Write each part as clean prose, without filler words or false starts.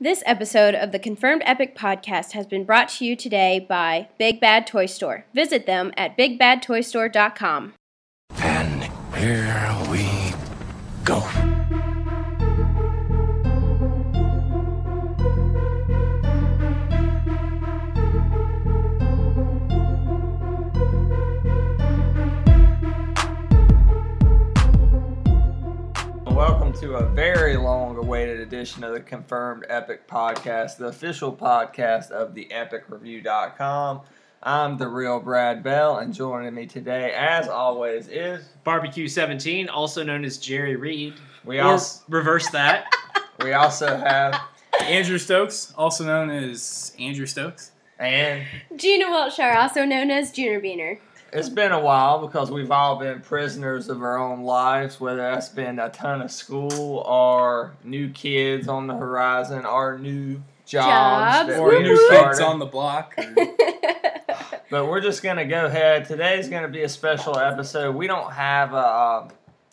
This episode of the Confirmed Epic Podcast has been brought to you today by Big Bad Toy Store. Visit them at bigbadtoystore.com. And here we go. Welcome to a very long-awaited edition of the Confirmed Epic Podcast, the official podcast of the epicreview.com. I'm the real Brad Bell, and joining me today, as always, is Barbecue 17, also known as Jerry Reed. Reverse that. We also have Andrew Stokes, also known as Andrew Stokes. And Gina Wiltshire, also known as Junior Beaner. It's been a while because we've all been prisoners of our own lives, whether that's been a ton of school or new kids on the horizon or new jobs. Or new kids on the block. But we're just going to go ahead. Today's going to be a special episode. We don't have a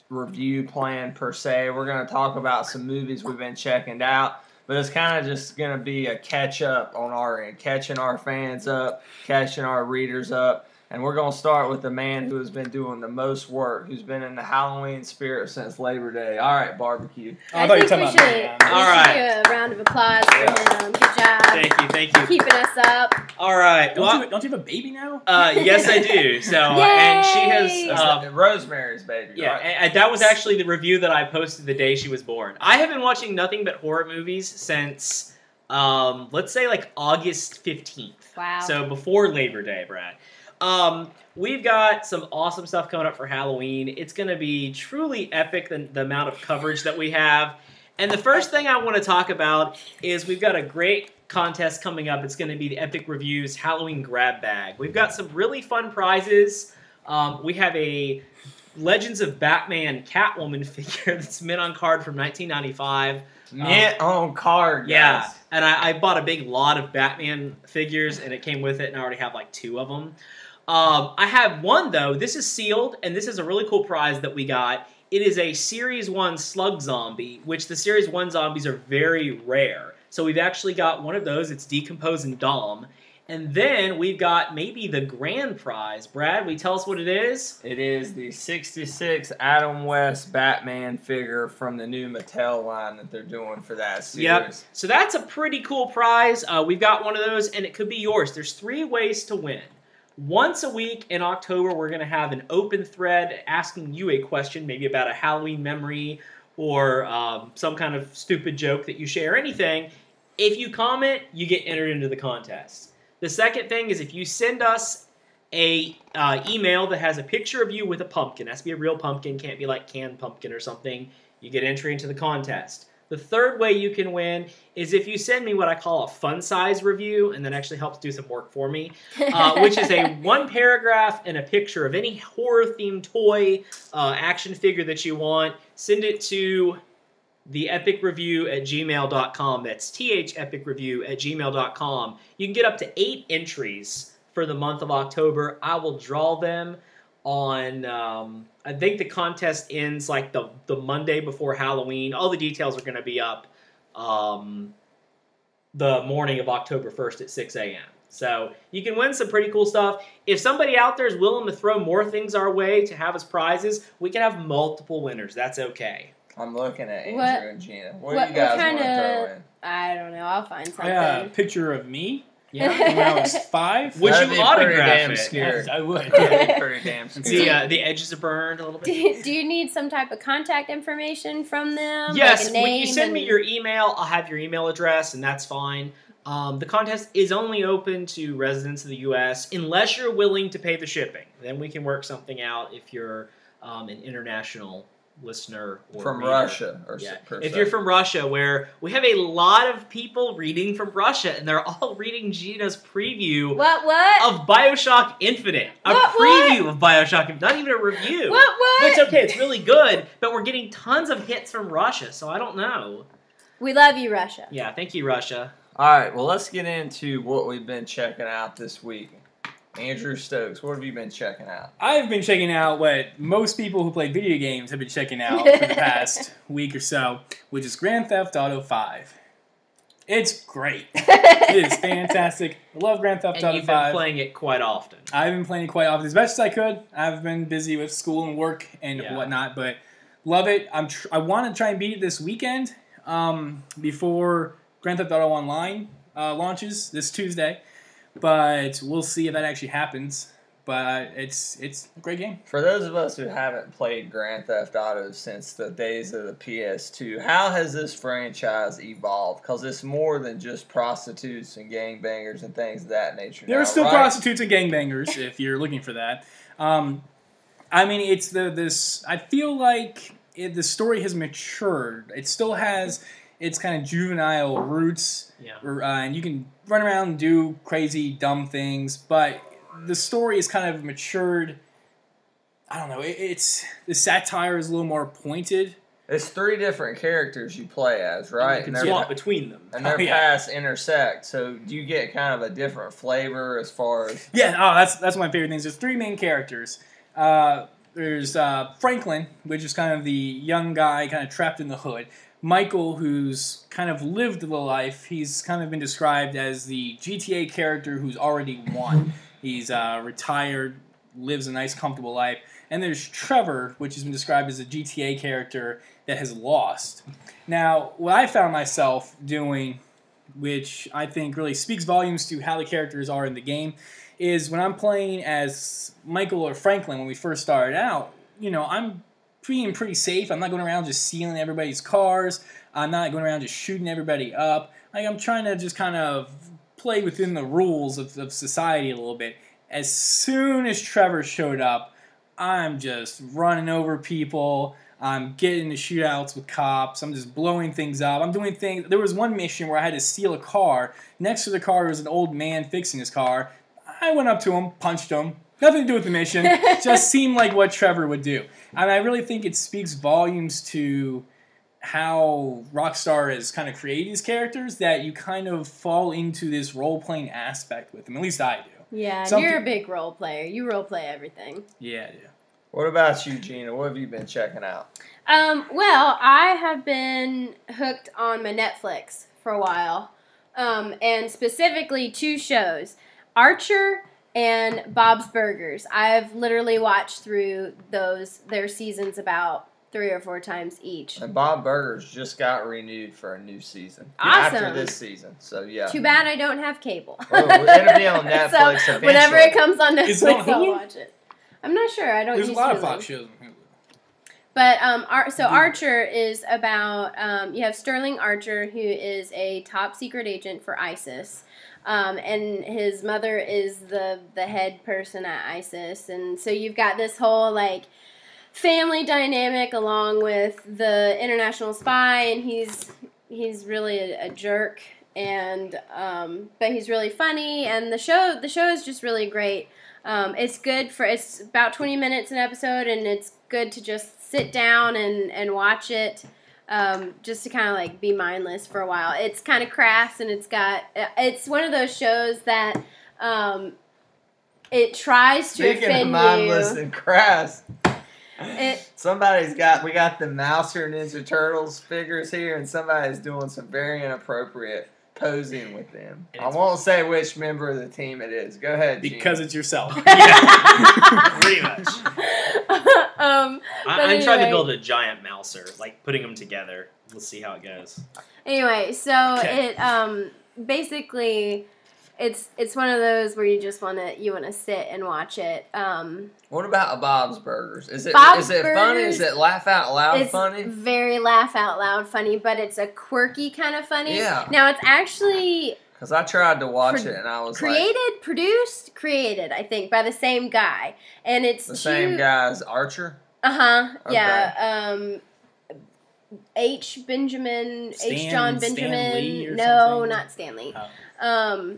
review plan per se. We're going to talk about some movies we've been checking out. But it's kind of just going to be a catch-up on our end, catching our fans up, catching our readers up. And we're going to start with the man who has been doing the most work, who's been in the Halloween spirit since Labor Day. All right, Barbecue. I think we should do a round of applause for him. Good job. Thank you. Keeping us up. All right. Don't you have a baby now? Yes, I do. So, and she has... Rosemary's Baby, yeah, right? and that was actually the review that I posted the day she was born. I have been watching nothing but horror movies since, let's say, like August 15th. Wow. So before Labor Day, Brad. We've got some awesome stuff coming up for Halloween. It's going to be truly epic, the amount of coverage that we have. And the first thing I want to talk about is we've got a great contest coming up. It's going to be the Epic Reviews Halloween Grab Bag. We've got some really fun prizes. We have a Legends of Batman Catwoman figure that's mint on card from 1995. Mint on card, guys. Yeah, and I bought a big lot of Batman figures, and it came with it, and I already have like 2 of them. I have one, though. This is sealed, and this is a really cool prize that we got. It is a Series 1 Slug Zombie, which the Series 1 zombies are very rare. So we've actually got one of those. It's Decomposing Dom. And then we've got maybe the grand prize. Brad, will you tell us what it is? It is the 66 Adam West Batman figure from the new Mattel line that they're doing for that series. Yep. So that's a pretty cool prize. We've got one of those, and it could be yours. There's 3 ways to win. Once a week in October, we're going to have an open thread asking you a question, maybe about a Halloween memory or some kind of stupid joke that you share, anything. If you comment, you get entered into the contest. The second thing is if you send us a email that has a picture of you with a pumpkin, it has to be a real pumpkin, can't be like canned pumpkin or something, you get entry into the contest. The third way you can win is if you send me what I call a fun size review, and that actually helps do some work for me, which is a 1 paragraph and a picture of any horror-themed toy, action figure that you want. Send it to theepicreview@gmail.com. That's thepicreview@gmail.com. You can get up to 8 entries for the month of October. I will draw them on, I think the contest ends like the Monday before Halloween. All the details are going to be up the morning of October 1st at 6 a.m. So you can win some pretty cool stuff. If somebody out there is willing to throw more things our way to have as prizes, we can have multiple winners. That's okay. I'm looking at Andrew and Gina. What do you guys want to throw in? I don't know. I'll find something. A picture of me. Yeah, when I was 5. Would you autograph it? Yes, I would. That'd be pretty damn scary. The edges are burned a little bit. Do you need some type of contact information from them? Yes, like a name when you send me your email, I'll have your email address, and that's fine. The contest is only open to residents of the U.S. unless you're willing to pay the shipping. Then we can work something out if you're an international listener or from reader. Russia if you're from Russia, where we have a lot of people reading from Russia, and they're all reading Gina's preview of BioShock Infinite. Preview of BioShock Infinite, not even a review. It's okay, it's really good, but we're getting tons of hits from Russia, so I don't know. We love you, Russia. Yeah, thank you, Russia. All right, well, let's get into what we've been checking out this week. Andrew Stokes, what have you been checking out? I've been checking out what most people who play video games have been checking out for the past week or so, which is Grand Theft Auto 5. It's great. It is fantastic. I love Grand Theft Auto 5. And you've been playing it quite often. I've been playing it quite often, as best as I could. I've been busy with school and work and whatnot, but love it. I want to try and beat it this weekend before Grand Theft Auto Online launches this Tuesday, but we'll see if that actually happens. But it's a great game. For those of us who haven't played Grand Theft Auto since the days of the PS2, how has this franchise evolved? Because it's more than just prostitutes and gangbangers and things of that nature. There are still prostitutes and gangbangers if you're looking for that. I mean, it's this. I feel like the story has matured. It still has its kind of juvenile roots, and you can run around and do crazy, dumb things, but the story is kind of matured. I don't know. The satire is a little more pointed. It's 3 different characters you play as, right? And you can swap between them. And their paths intersect. So do you get kind of a different flavor as far as... Yeah, that's one of my favorite things. There's 3 main characters. There's Franklin, which is kind of the young guy kind of trapped in the hood. Michael, who's kind of lived the life. He's kind of been described as the GTA character who's already won. He's retired, lives a nice, comfortable life. And there's Trevor, which has been described as a GTA character that has lost. Now, what I found myself doing, which I think really speaks volumes to how the characters are in the game, is when I'm playing as Michael or Franklin when we first started out, I'm being pretty safe. I'm not going around just stealing everybody's cars. I'm not going around just shooting everybody up. I'm trying to just kind of play within the rules of society a little bit. As soon as Trevor showed up, I'm just running over people. I'm getting into shootouts with cops. I'm just blowing things up. I'm doing things. There was one mission where I had to steal a car. Next to the car was an old man fixing his car. I went up to him, punched him. Nothing to do with the mission. Just seemed like what Trevor would do. And I really think it speaks volumes to how Rockstar has kind of created these characters, that you kind of fall into this role-playing aspect with them. At least I do. Yeah, you're a big role player. You role play everything. Yeah, I do. What about you, Gina? What have you been checking out? Well, I have been hooked on my Netflix for a while, and specifically 2 shows, Archer and Bob's Burgers. I've literally watched through their seasons about 3 or 4 times each. And Bob Burgers just got renewed for a new season. Awesome. After this season, so yeah. Too bad I don't have cable. Well, it'll be on Netflix so eventually. whenever it comes on Netflix, on I'll watch it. I'm not sure. I don't There's use a lot Hulu. of Fox shows. But Archer is about you have Sterling Archer, who is a top secret agent for ISIS. And his mother is the head person at ISIS, and so you've got this whole family dynamic along with the international spy, and he's really a jerk, and but he's really funny, and the show is just really great. It's about 20 minutes an episode, and it's good to just sit down and watch it. Just to kind of be mindless for a while. It's kind of crass, and it's one of those shows that it tries to Speaking offend of mindless you. and crass, It, we got the Mouser Ninja Turtles figures here, and somebody's doing some very inappropriate posing with them. I won't say which member of the team it is. Go ahead, Gene. Because it's yourself. Pretty much. I'm anyway. trying to build a giant mouser, putting them together. We'll see how it goes. Anyway, so it basically it's one of those where you just want to sit and watch it. What about Bob's Burgers? Is it Bob's funny? Is it laugh out loud It's funny? very laugh out loud funny, but it's a quirky kind of funny. Yeah. Now it's actually Because I tried to watch it and I was created, I think, by the same guy, and it's the same guy as Archer. Okay. Yeah. H. John Benjamin. Stan Lee or No, something? not Stanley. Oh.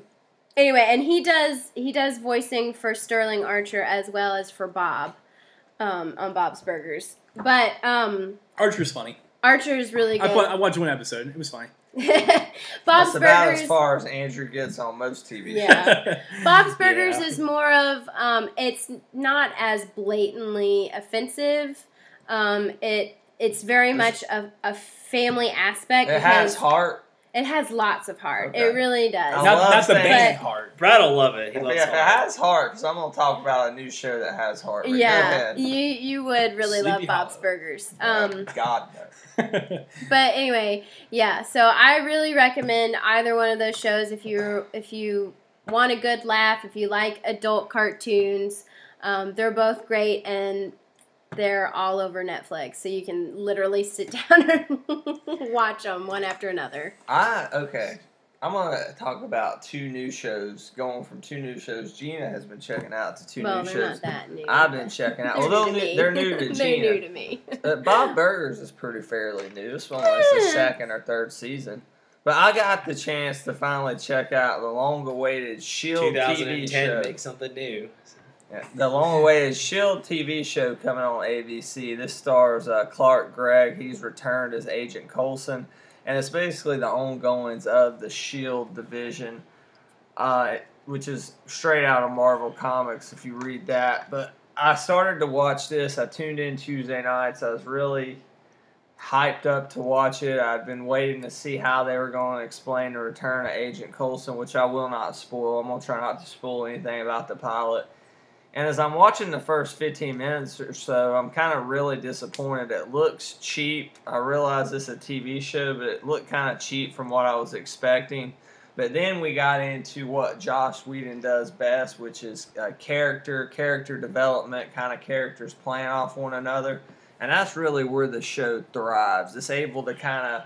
Anyway, and he does voicing for Sterling Archer as well as for Bob, on Bob's Burgers. But Archer's funny. Archer's really good. I watched one episode. It was funny. Bob's That's about Burgers. as far as Andrew gets on most TV shows. Yeah. Bob's Burgers Yeah. is more of it's not as blatantly offensive. It's very much a family aspect. It has heart. It has lots of heart. Okay. It really does. I Not, love not the things- band heart. Brad will love it. He loves Yeah, if it heart. has heart, because I'm going to talk about a new show that has heart. But go Yeah, ahead. you would really love Sleepy Bob's Hollow. Burgers. God, no. But anyway, yeah. So I really recommend either one of those shows if you want a good laugh, if you like adult cartoons. They're both great, and they're all over Netflix, so you can literally sit down and watch them one after another. Okay. I'm going to talk about 2 new shows. Going from 2 new shows Gina has been checking out to 2 Well, new they're shows not that new. I've been checking out. They're Well, new to me. they're new to Gina. They're new to me. Bob Burgers is pretty fairly new. This one was the 2nd or 3rd season. But I got the chance to finally check out the long-awaited S.H.I.E.L.D. TV 2010 show. make something new. Yeah, the long-awaited S.H.I.E.L.D. TV show coming on ABC. This stars Clark Gregg. He's returned as Agent Coulson. And it's basically the ongoings of the S.H.I.E.L.D. division, which is straight out of Marvel Comics if you read that. But I started to watch this. I tuned in Tuesday nights. I was really hyped up to watch it. I'd been waiting to see how they were going to explain the return of Agent Coulson, which I will not spoil. I'm going to try not to spoil anything about the pilot. And as I'm watching the first 15 minutes or so, I'm kind of really disappointed. It looks cheap. I realize this is a TV show, but it looked kind of cheap from what I was expecting. But then we got into what Joss Whedon does best, which is character development, kind of characters playing off one another. And that's really where the show thrives. It's able to kind of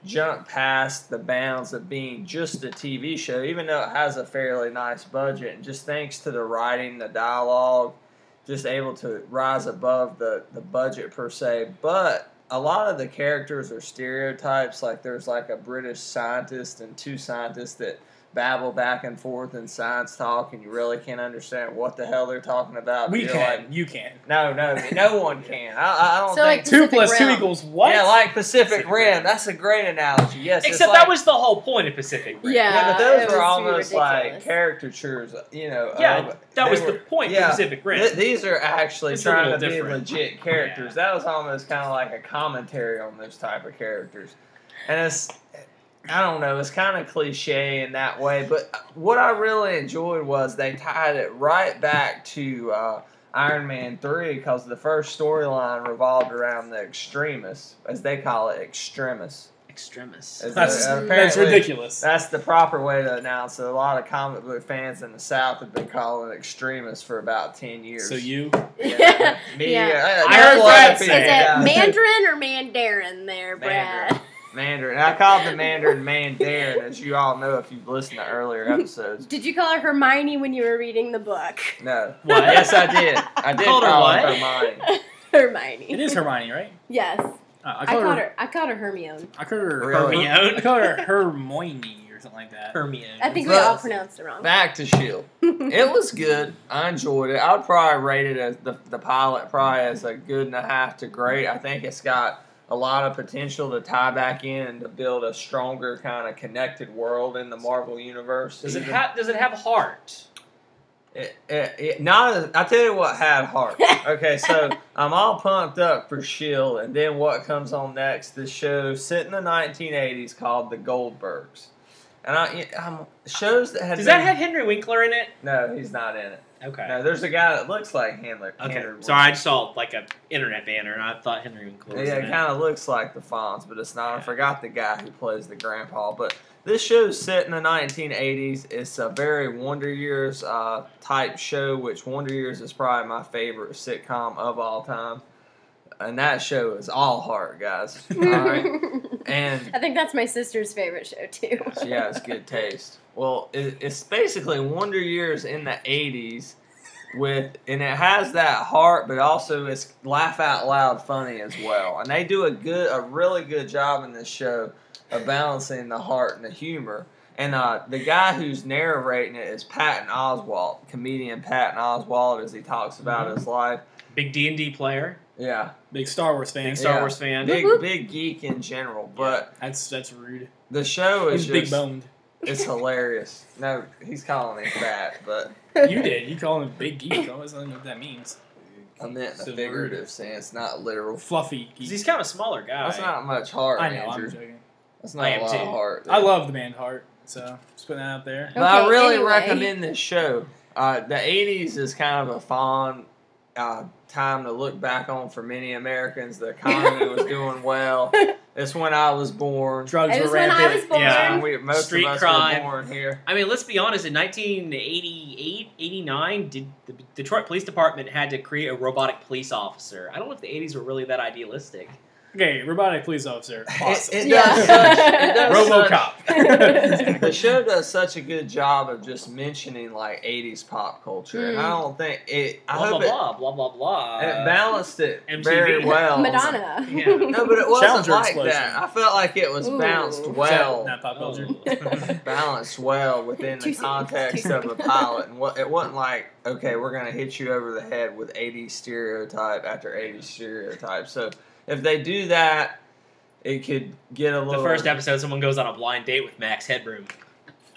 jump past the bounds of being just a TV show, even though it has a fairly nice budget. And just thanks to the writing, the dialogue, just able to rise above the budget per se. But a lot of the characters are stereotypes. Like there's like a British scientist and 2 scientists that babble back and forth in science talk, and you really can't understand what the hell they're talking about. We You're can. like, You can. no one can. I don't So, think. like, 2 Pacific + 2 Rim. equals what? Yeah, like Pacific Pacific Rim. Rim. That's a great analogy. Yes, it's Except like, that was the whole point of Pacific Rim. Yeah, but it those was are almost like ridiculous. caricatures. Yeah, that was the point of Pacific Rim. These are actually It's a trying to little be different. legit characters. Yeah. That was almost kind of like a commentary on those type of characters, and it's. I don't know, it's kind of cliche in that way, but what I really enjoyed was they tied it right back to Iron Man 3, because the first storyline revolved around the extremists, as they call it, extremists. Extremis. As That's apparently, ridiculous. That's the proper way to announce it. A lot of comic book fans in the South have been calling it extremists for about 10 years. So you? Yeah. Me, Yeah. I heard there's a lot Brad of Is people it down there. Mandarin or Mandarin there, Brad? Mandarin. I called the Mandarin Mandarin, as you all know if you've listened to earlier episodes. Did you call her Hermione when you were reading the book? No. What? Yes, I did. I did Called her call what? her Hermione. Hermione. It is Hermione, right? Yes. I I called her Hermione. I called her. Really? Hermione? I called her Hermione or something like that. Hermione. I think we But- all pronounced it wrong. Back to S.H.I.E.L.D. It was good. I enjoyed it. I would probably rate it as the pilot probably as a good and a half to great. I think it's got a lot of potential to tie back in and to build a stronger kind of connected world in the Marvel universe. Does it have heart? I tell you what had heart. Okay, so I'm all pumped up for S.H.I.E.L.D. and then what comes on next? This show set in the 1980s called The Gold Burbs. And shows that had Does that have Henry Winkler in it? No, he's not in it. Okay. No, there's a guy that looks like Henry. Okay. Henry Sorry, I just saw like an internet banner and I thought Henry Winkler was Yeah, in it it. kind of looks like the Fonz, but it's not. I forgot the guy who plays the grandpa. But this show's set in the 1980s. It's a very Wonder Years type show, which Wonder Years is probably my favorite sitcom of all time. And that show is all heart, guys. All right? And I think that's my sister's favorite show too. yeah, it's good taste. Well, it's basically Wonder Years in the 80s, and it has that heart, but also it's laugh out loud funny as well. And they do a really good job in this show of balancing the heart and the humor. And the guy who's narrating it is Patton Oswalt, comedian Patton Oswalt, as he talks about his life. Big D&D player. Yeah, Big Star Wars fan. Big Star Wars fan. big geek in general. But That's rude. the show is He's big just boned. it's hilarious. No, he's calling me fat, but You did. You call him a big geek. I don't know what that means. I meant in So a figurative sense, not literal. Fluffy geek. He's kind of a smaller guy. That's not much heart, I know. Andrew. I'm joking. That's I not a am lot too. of heart. I love the band Heart, so just putting that out there. But I Okay, really anyway. recommend this show. The 80s is kind of a fun time to look back on for many Americans. The economy was doing well. It's when I was born. Drugs It were was when I rampant. was born. Yeah. Most Street of us crime. were born here. I mean, let's be honest. In 1988, 89, the Detroit Police Department had to create a robotic police officer. I don't know if the 80s were really that idealistic. Okay, robotic police officer. Awesome. It Yeah. does such, it does RoboCop. the show does such a good job of just mentioning like 80s pop culture, and I don't think it. I Blah blah hope blah blah blah blah. it balanced it MTV. very well. Madonna. Yeah. No, but it wasn't Challenger like explosion. that. I felt like it was Ooh. balanced Is well. Not pop culture. Balanced well within Too the soon. context Too of a pilot, and it wasn't like, okay, we're gonna hit you over the head with 80s stereotype after 80s stereotype. So if they do that, it could get a The little. first episode, someone goes on a blind date with Max Headroom.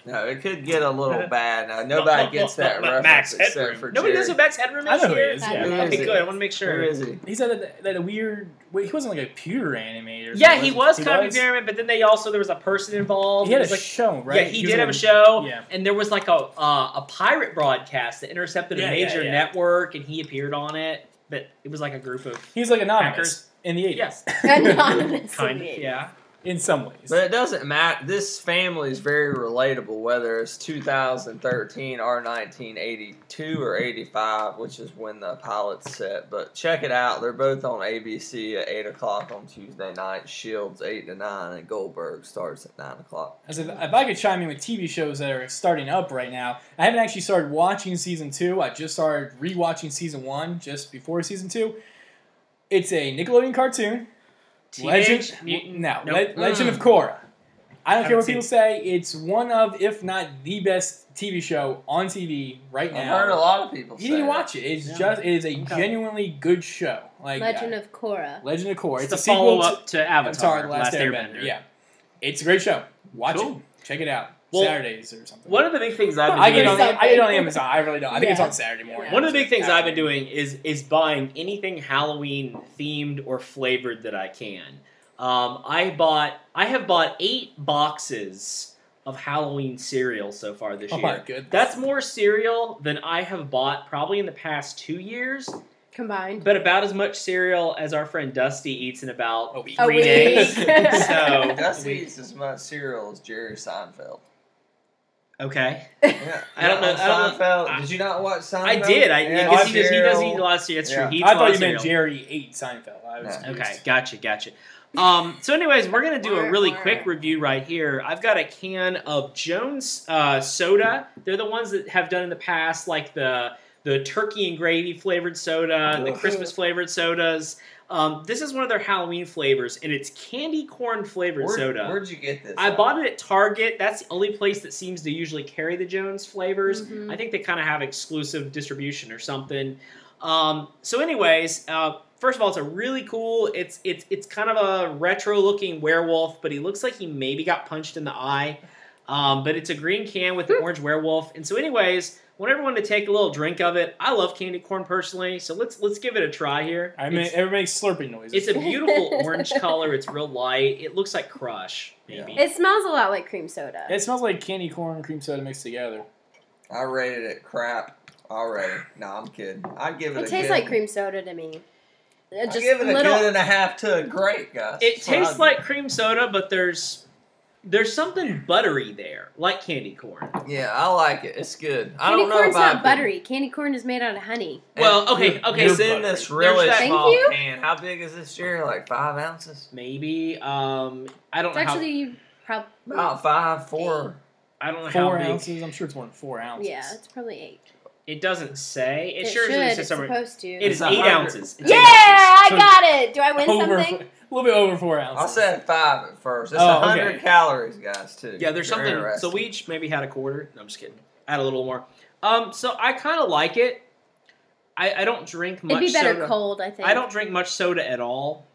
No, it could get a little bad. Now, nobody gets that reference Max except Headroom. for Nobody Jerry. knows who Max Headroom is. I know who he here? is, yeah. Who Okay, is he? good. I want to make sure. Who is he? He said that a weird. Wait, he wasn't like a computer animator. Yeah, something, he was he kind of experiment, but then there was a person involved. He had It a was like, show, right? Yeah, he was did have a like- show, Yeah. and there was like a pirate broadcast that intercepted a Yeah, major yeah. network, and he appeared on it. But it was like a group of He's like anonymous hackers. in the 80s. Anonymous. kind of, yeah. In some ways. But it doesn't matter. This family is very relatable, whether it's 2013 or 1982 or 85, which is when the pilot's set. But check it out. They're both on ABC at 8 o'clock on Tuesday night. Shield's 8 to 9, and Gold Burbs starts at 9 o'clock. As if I could chime in with TV shows that are starting up right now, I haven't actually started watching season 2. I just started rewatching season 1 just before season 2. It's a Nickelodeon cartoon. Teenage Mutant. Legend of Korra. I don't care what Haven't people say. It's one of, if not the best TV show on TV right now. I've heard a lot of people say You need to that. watch it. It's Yeah. it is a genuinely good show. Like Legend of Korra. Legend of Korra. It's It's the a sequel follow-up to Avatar, The Last Airbender. Yeah, it's a great show. Watch Cool. it. Check it out. Well, Saturdays or something. One of the big things I've been I doing... get on Amazon. I really don't. I think it's Yeah. on Saturday morning. One of the big things I've been doing is buying anything Halloween themed or flavored that I can. I have bought 8 boxes of Halloween cereal so far this Oh year. my goodness. That's more cereal than I have bought probably in the past 2 years, Combined. but about as much cereal as our friend Dusty eats in about A week. 3 A days. week. So, Dusty eats as much cereal as Jerry Seinfeld. okay. Yeah. I don't know- On I don't know- Seinfeld. Did you not watch Seinfeld? I did. Yeah, Because he does cereal. eat a lot of cereal. That's Yeah. true. He eats I a lot thought of you meant cereal. Jerry ate Seinfeld. I was No. confused. Okay, gotcha. So anyways, we're going to do a really quick review right here. I've got a can of Jones soda. They're the ones that have done in the past, like the turkey and gravy flavored soda, the Christmas flavored sodas. This is one of their Halloween flavors, and it's candy corn flavored soda. Where'd you get this? I at? bought it at Target. That's the only place that seems to usually carry the Jones flavors. Mhm. I think they kind of have exclusive distribution or something. So anyways, first of all, it's a really cool. It's kind of a retro looking werewolf, but he looks like he maybe got punched in the eye. But it's a green can with the orange werewolf. And so anyways, I want everyone to take a little drink of it. I love candy corn personally, so let's give it a try here. It makes slurping noises. It's a beautiful orange color. It's real light. It looks like Crush, maybe. It smells a lot like cream soda. It smells like candy corn and cream soda mixed together. I rated it crap already. No, I'm kidding. I give it. It a tastes good, like cream soda to me. I Just give it a little. good and a half to a great, guys. It That's what tastes I like cream soda, but there's something buttery there, like candy corn. do. Yeah, I like it. It's good. I Candy don't know corn's if I not buttery. Candy corn is made out of honey. Well, okay, It's so in this there's really that- Thank small you. can. How big is this, Jerry? Like 5 ounces? Maybe. I don't It's know actually probably. About 5, 4. how. I don't know 4 how big. ounces. I'm sure it's more than 4 ounces. Yeah, it's probably 8. It doesn't say. It, It sure should. says It's somewhere. supposed to. It is It's 8 100. ounces. It's Yeah, 8 ounces. I got it. Do I win Over, something? a little bit over 4 ounces. I said 5 at first. It's Oh, 100 okay. calories, guys, too. Yeah, there's You're something. So interested. we each maybe had a quarter. No, I'm just kidding. I had a little more. So I kind of like it. I don't drink much It'd be better soda. cold, I think. I don't drink much soda at all.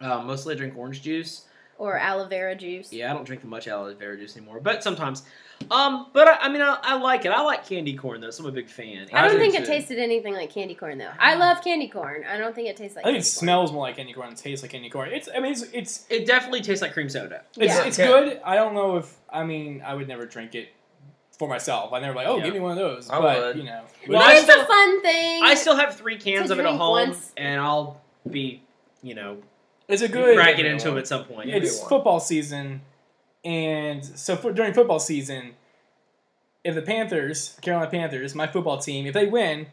Mostly I drink orange juice. or aloe vera juice. Yeah, I don't drink much aloe vera juice anymore, but sometimes. But I mean, I like it. I like candy corn though, so I'm a big fan. I don't do think too. it tasted anything like candy corn though. I love candy corn. I don't think it tastes like. I think it candy corn. smells more like candy corn than tastes like candy corn. It's It definitely tastes like cream soda. Yeah. it's good. I don't know if I would never drink it for myself. I never like, oh, Yeah. give me one of those. I but would. you know, Well, But I it's still- a fun thing. I still have 3 cans To of it at drink home, once. and I'll be, it's a good. cracking into them at some point. It's football season, and so during football season, if the Carolina Panthers, my football team, if they win,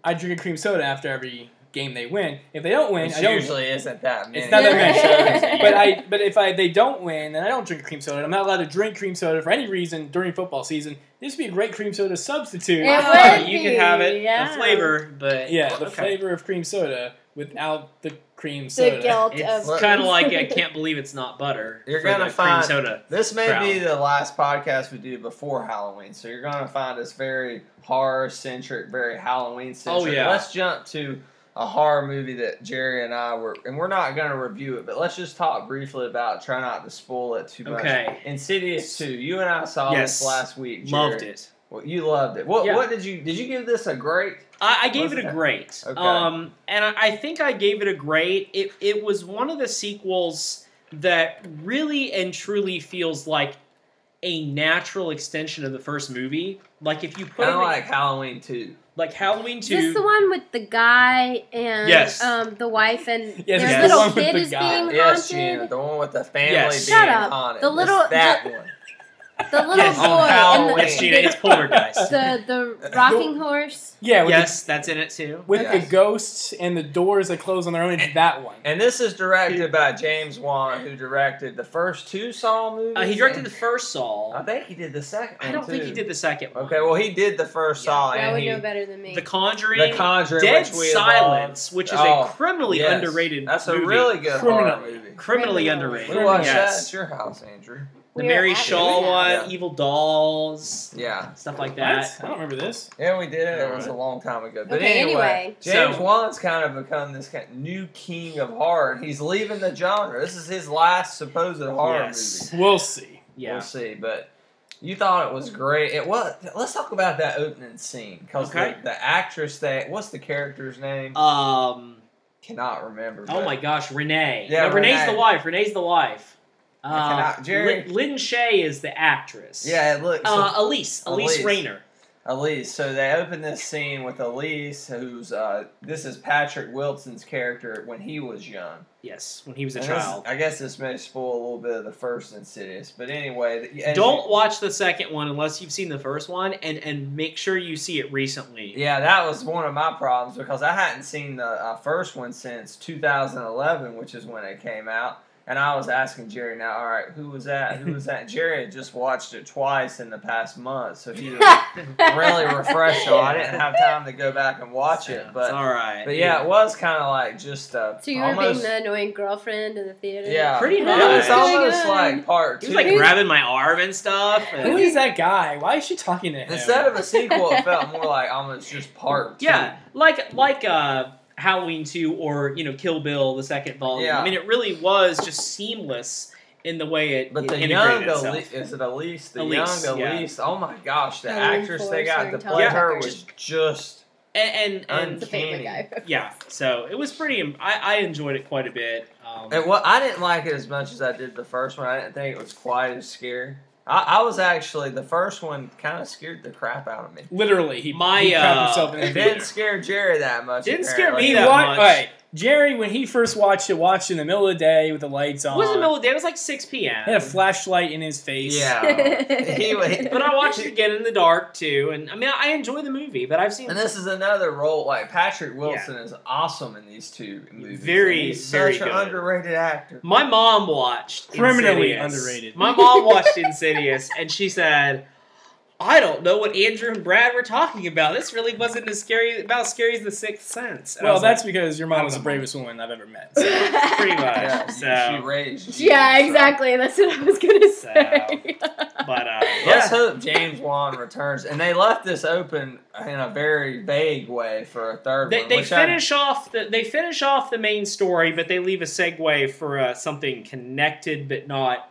I drink a cream soda after every game they win. If they don't win, Which I don't. usually isn't that many. It's not that many. Yeah. but if they don't win, then I don't drink cream soda. I'm not allowed to drink cream soda for any reason during football season. This would be a great cream soda substitute. It would You be, can have it, yeah. the flavor, but Yeah, the okay. flavor of cream soda without the cream The soda. guilt It's of kind of like I can't believe it's not butter. You're for gonna the find cream soda. this may crowd. be the last podcast we do before Halloween, so you're gonna find us very horror centric, very Halloween centric. Oh, yeah. Let's jump to a horror movie that Jerry and I were, and we're not gonna review it, but let's just talk briefly about. Try not to spoil it too much. Okay. Insidious 2. You and I saw Yes. this last week. Jerry. Loved it. Well, you loved it. What? Yeah. What did you give this a great? I gave Was it a it? great. Okay. And I think I gave it a great. It was one of the sequels that really and truly feels like a natural extension of the first movie. Like if you put Kind it of like Halloween 2. like Halloween Is 2. this the one with the guy and Yes. the wife and Yes, their it's the little one with kid the is guy. being Yes, haunted? Gina, the one with the family Yes. being Shut up. haunted. The It's little- that the- one. The little Yes, boy on and Halloween. Yes, Gina, it's Poltergeist. the rocking horse. Yeah, with, Yes, that's in it too. with Yes. the ghosts and the doors that close on their own. It's that one. And this is directed by James Wan, who directed the first 2 Saw movies. He directed the first Saw. I think he did the second one, I don't think too. he did the second one. Okay, well, he did the first Saw, That and would he... know better than me. The Conjuring, The Conjuring, Dead which we Silence, which is Oh, a criminally yes. underrated That's a movie. really good horror Criminally. movie. Criminally Criminally. underrated. We watched that Yes. at your house, Andrew. The We Mary were at Shaw his one, house. Evil Dolls, Yeah. stuff like What? that. I don't remember this. Yeah, we did it. It was Alright. a long time ago. But Okay, anyway, anyway. James So- Wan's kind of become this kind of new king of horror, and he's leaving the genre. This is his last supposed horror Yes. movie. We'll see. Yeah. We'll see, but you thought it was great. It was. Let's talk about that opening scene because Okay. the actress what's the character's name? Cannot remember. Oh but my gosh, Renee. Yeah, No, Renee's Renee. the wife. Renee's the wife. Jerry- Lynn Shay is the actress. Yeah, it looks. Elise Elise. Rayner. Elise. So they open this scene with Elise, who's this is Patrick Wilson's character when he was young. Yes, when he was a And child. I guess this may spoil a little bit of the first Insidious, but anyway. Don't watch the second one unless you've seen the first one, and make sure you see it recently. Yeah, that was one of my problems because I hadn't seen the first one since 2011, which is when it came out. And I was asking Jerry, now, all right, who was that? Who was that? Jerry had just watched it twice in the past month, so he was really refreshed. So I didn't have time to go back and watch it. It's But all right. yeah, it was kind of like just So you were almost, being the annoying girlfriend in the theater? yeah, Pretty It much. was Oh my almost God. like part He two. was like grabbing my arm and stuff. Who And, is that guy? Why is she talking to him? Instead of a sequel, it felt more like almost just part two. yeah, like Halloween 2 or Kill Bill the second volume. Yeah. I mean, it really was just seamless in the way it But the integrated young itself. Elise, is it Elise? The Elise, young yeah. Elise. Oh my gosh, the Ellen actress they got to Forster play and her Tom was just and The Family uncanny. Guy. yeah, so it was pretty. I enjoyed it quite a bit. I didn't like it as much as I did the first one. I didn't think it was quite as scary. I was actually the first one kind of scared the crap out of me. Literally, he My, crapped himself in the It theater. didn't scare Jerry that much. Didn't scare apparently. me He that wa- much. Alright, Jerry, when he first watched it in the middle of the day with the lights on. It wasn't the middle of the day. It was like 6 p.m. He had a flashlight in his face. Yeah. But I watched it again in the dark too, and I mean I enjoy the movie, but I've seen And this is another role. Like Patrick Wilson is awesome in these two movies. Very, And he's very such an good. underrated actor. My mom watched Criminally Insidious. underrated. My mom watched Insidious, and she said, "I don't know what Andrew and Brad were talking about. This really wasn't as scary as The Sixth Sense." And I Well, was that's like, because your mom was the I don't know. bravest woman I've ever met. So. pretty much. Yeah, So, she raised you, Yeah, so. exactly. That's what I was gonna say. but Yeah, Let's hope James Wan returns. And they left this open in a very vague way for a third one. They finish off the main story, but they leave a segue for something connected but not.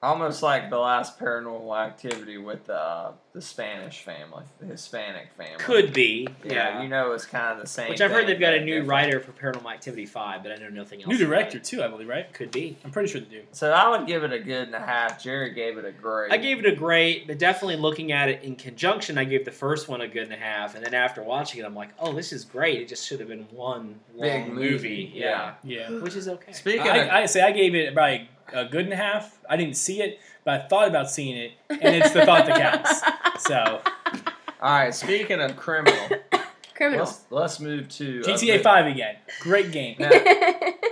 Almost like the last Paranormal Activity with the Spanish family, the Hispanic family. Could be, yeah. You know, it's kind of the same. Which I've heard they've got a new different. writer for Paranormal Activity 5, but I know nothing else. New director too, I believe, right? Could be. I'm pretty sure they do. So I would give it a good and a half. Jerry gave it a great. I gave it a great, but definitely looking at it in conjunction, I gave the first one a good and a half, and then after watching it, I'm like, oh, this is great. It just should have been one big long movie. Yeah. Which is okay. Speaking I gave it about a good and a half. I didn't see it, but I thought about seeing it, and it's the thought that counts. So, all right. Speaking of criminal, let's move to GTA 5 again. Great game. Now,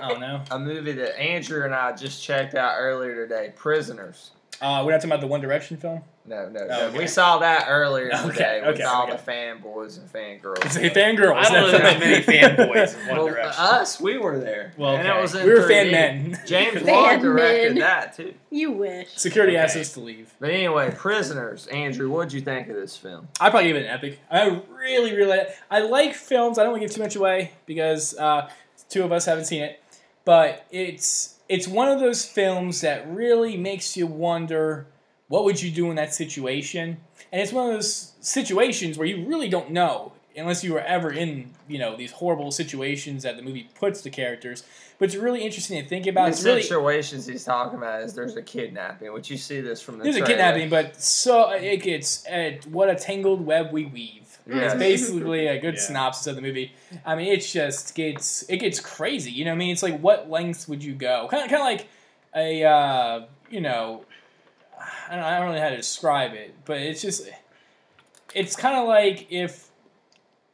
Oh no, a movie that Andrew and I just checked out earlier today. Prisoners. we're not talking about the One Direction film. No. Okay. We saw that earlier today with all okay. the fanboys and fangirls. Say fangirls. I don't know there's many fanboys in One Well, Direction. us, we were there. Well, and it okay. was in We were 3D. fan men. James Fan Wan directed men. that too. You wish. Security asked Okay. us to leave. But anyway, Prisoners. Andrew, what'd you think of this film? I probably give it an epic. I really I like films. I don't want to give too much away because two of us haven't seen it, but it's one of those films that really makes you wonder what would you do in that situation, and it's one of those situations where you really don't know unless you were ever in these horrible situations that the movie puts the characters. But it's really interesting to think about. The It's really situations he's talking about is there's a kidnapping, which you see this from the there's a trailer. kidnapping, but so it gets what a tangled web we weave. Yes. It's basically a good Yeah. synopsis of the movie. I mean, it gets crazy. You know what I mean? It's like, what lengths would you go? Kind of like a I don't know how to describe it, but it's kind of like if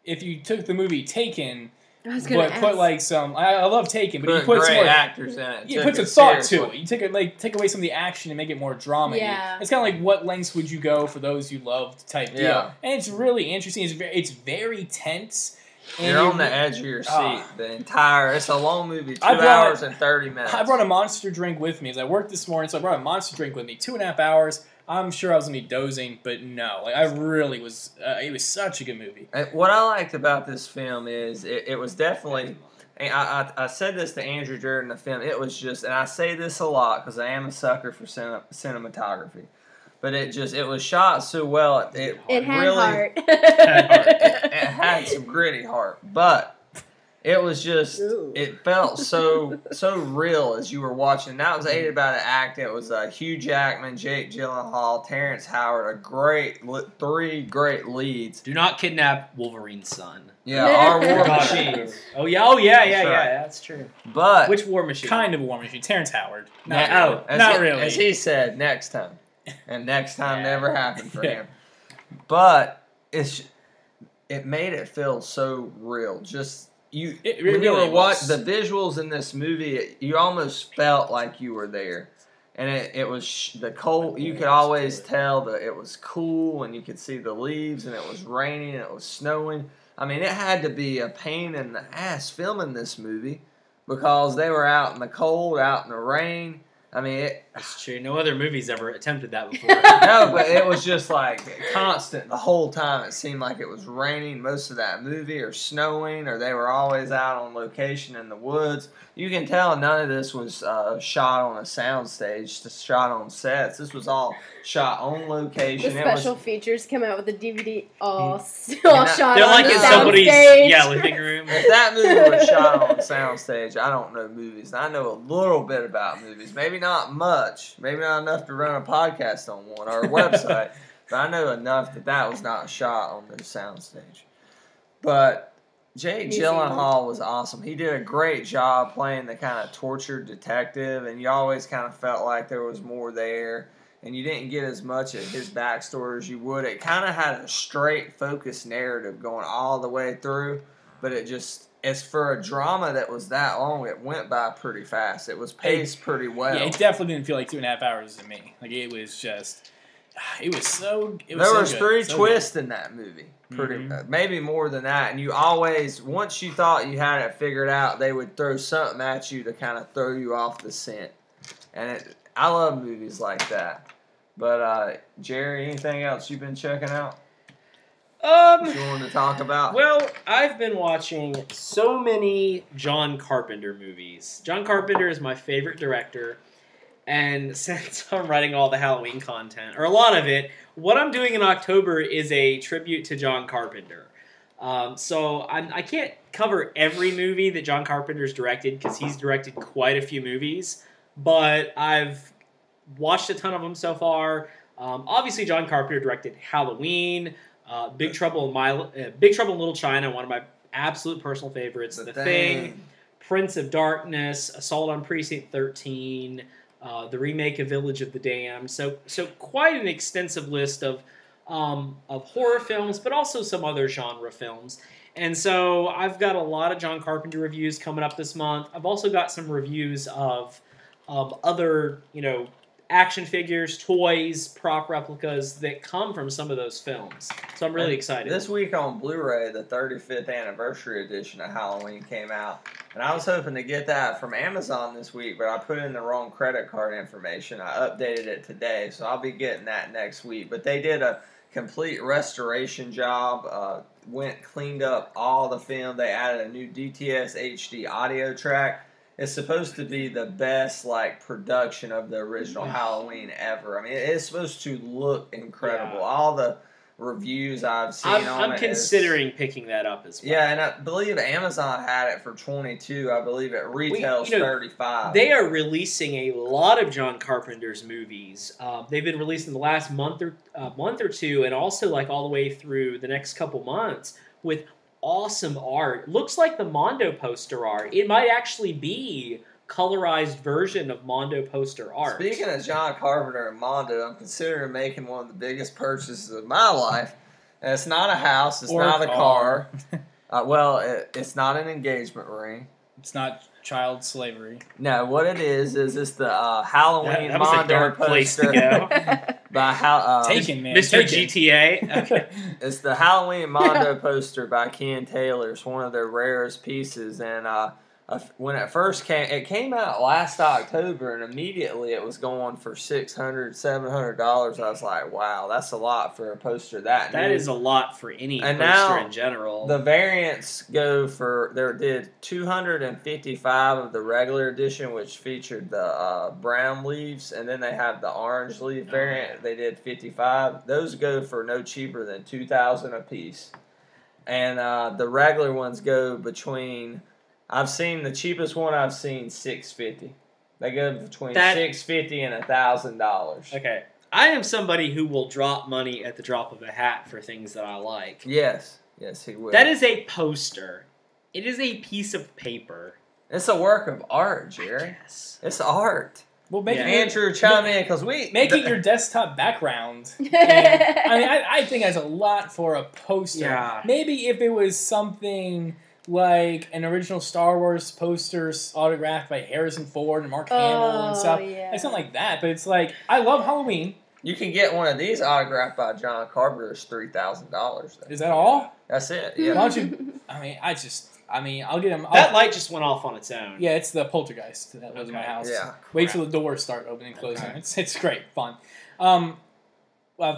you took the movie Taken, I was gonna but ask. put like some. I love Taken, but you Put put some great more. actors in it. You took put some it thought seriously. to it. You take away some of the action and make it more drama. Yeah. It's kind of like what lengths would you go for those you loved type deal. Yeah. And it's really interesting. It's very tense. And You're on the edge of your seat the entire. It's a long movie, 2 I brought- hours and 30 minutes. I brought a Monster drink with me as I worked this morning, so I brought a Monster drink with me. 2.5 hours. I'm sure I was gonna be dozing, but no, I really was. It was such a good movie. And what I liked about this film is it was definitely. And I said this to Andrew during the film. It was just, and I say this a lot because I am a sucker for cinematography, but it was shot so well. It had really, heart. it had some gritty heart, but it was just, Ooh. it felt so real as you were watching. That was aided by the act. It was Hugh Jackman, Jake Gyllenhaal, Terrence Howard, three great leads. Do not kidnap Wolverine's son. Yeah, our War Machine. Oh yeah, That's right. that's true. But Which War Machine? Kind of a War Machine. Terrence Howard. Not really. As he said, next time, and next time Yeah. never happened for Yeah. him. But it made it feel so real. Just when you really were was. watching the visuals in this movie, you almost felt like you were there. And it was the cold. You could always tell that it was cool, and you could see the leaves, and it was raining, and it was snowing. I mean, it had to be a pain in the ass filming this movie because they were out in the cold, out in the rain. I mean, That's true. No other movies ever attempted that before. no, but it was just like constant the whole time. It seemed like it was raining most of that movie, or snowing, or they were always out on location in the woods. You can tell none of this was shot on a soundstage, just shot on sets. This was all shot on The location. special features come out with the DVD all And shot They're on like the in soundstage. somebody's living room. If that movie was shot on a soundstage, I don't know movies. I know a little bit about movies. Maybe not much. Maybe not enough to run a podcast on one or a website. But I know enough that was not shot on the soundstage. But Jake Museum. Gyllenhaal was awesome. He did a great job playing the kind of tortured detective, and you always kind of felt like there was more there. And you didn't get as much of his backstory as you would. It kind of had a straight, focused narrative going all the way through, but it just, as for a drama that was that long, it went by pretty fast. It was paced pretty well. Yeah, it definitely didn't feel like 2.5 hours to me. Like it was just, it was so. It was There so was good. three So twists in that movie, maybe more than that. And you always, once you thought you had it figured out, they would throw something at you to kind of throw you off the scent. And I love movies like that. But Jerry, anything else you've been checking out? You want to talk about? Well, I've been watching so many John Carpenter movies. John Carpenter is my favorite director, and since I'm writing all the Halloween content, or a lot of it, what I'm doing in October is a tribute to John Carpenter. So I can't cover every movie that John Carpenter's directed, because he's directed quite a few movies, but I've watched a ton of them so far. Obviously, John Carpenter directed Halloween, Big Trouble in Little China, one of my absolute personal favorites. The Thing, Prince of Darkness, Assault on Precinct 13, the remake of Village of the Damned. So quite an extensive list of horror films, but also some other genre films. And so I've got a lot of John Carpenter reviews coming up this month. I've also got some reviews of other, action figures, toys, prop replicas that come from some of those films. So I'm really excited. This week on Blu-ray, the 35th anniversary edition of Halloween came out. And I was hoping to get that from Amazon this week, but I put in the wrong credit card information. I updated it today, so I'll be getting that next week. But they did a complete restoration job, cleaned up all the film. They added a new DTS HD audio track. It's supposed to be the best production of the original Halloween ever. I mean, it's supposed to look incredible. Yeah. All the reviews I've seen I'm considering picking that up as well. Yeah, and I believe Amazon had it for $22. I believe it retails $35. They are releasing a lot of John Carpenter's movies. They've been releasing the last month or two, and also all the way through the next couple months with awesome art. Looks like the Mondo poster art. It might actually be colorized version of Mondo poster art. Speaking of John Carpenter and Mondo, I'm considering making one of the biggest purchases of my life. And it's not a house. It's not a car. It's not an engagement ring. It's not child slavery. No, what it is it's the Halloween that was Mondo a dark poster. Place to go. Taken, man. Mr. Taken. GTA. Okay. It's the Halloween Mondo poster by Ken Taylor. It's one of their rarest pieces, and when it first came out last October, and immediately it was going for $600, $700. I was like, wow, that's a lot for a poster that new. That is a lot for any and poster now, in general. The variants go for, there did 255 of the regular edition, which featured the brown leaves, and then they have the orange leaf variant. They did 55. Those go for no cheaper than $2,000 a piece. And the regular ones go between... I've seen the cheapest one. I've seen $650. They go between $650 and $1,000. Okay, I am somebody who will drop money at the drop of a hat for things that I like. Yes, he will. That is a poster. It is a piece of paper. It's a work of art, Jerry. Yes, it's art. Well, Andrew, chime in because make it your desktop background. I think that's a lot for a poster. Yeah. Maybe if it was something like an original Star Wars poster autographed by Harrison Ford and Mark Hamill and stuff. Yeah. It's not like that, but it's I love Halloween. You can get one of these autographed by John Carpenter. It's $3,000. Is that all? That's it. Yeah. Why don't you? I'll get him. That light just went off on its own. Yeah, it's the poltergeist that lives in my house. Yeah. Wait till the doors start opening and closing. Okay. It's great fun. I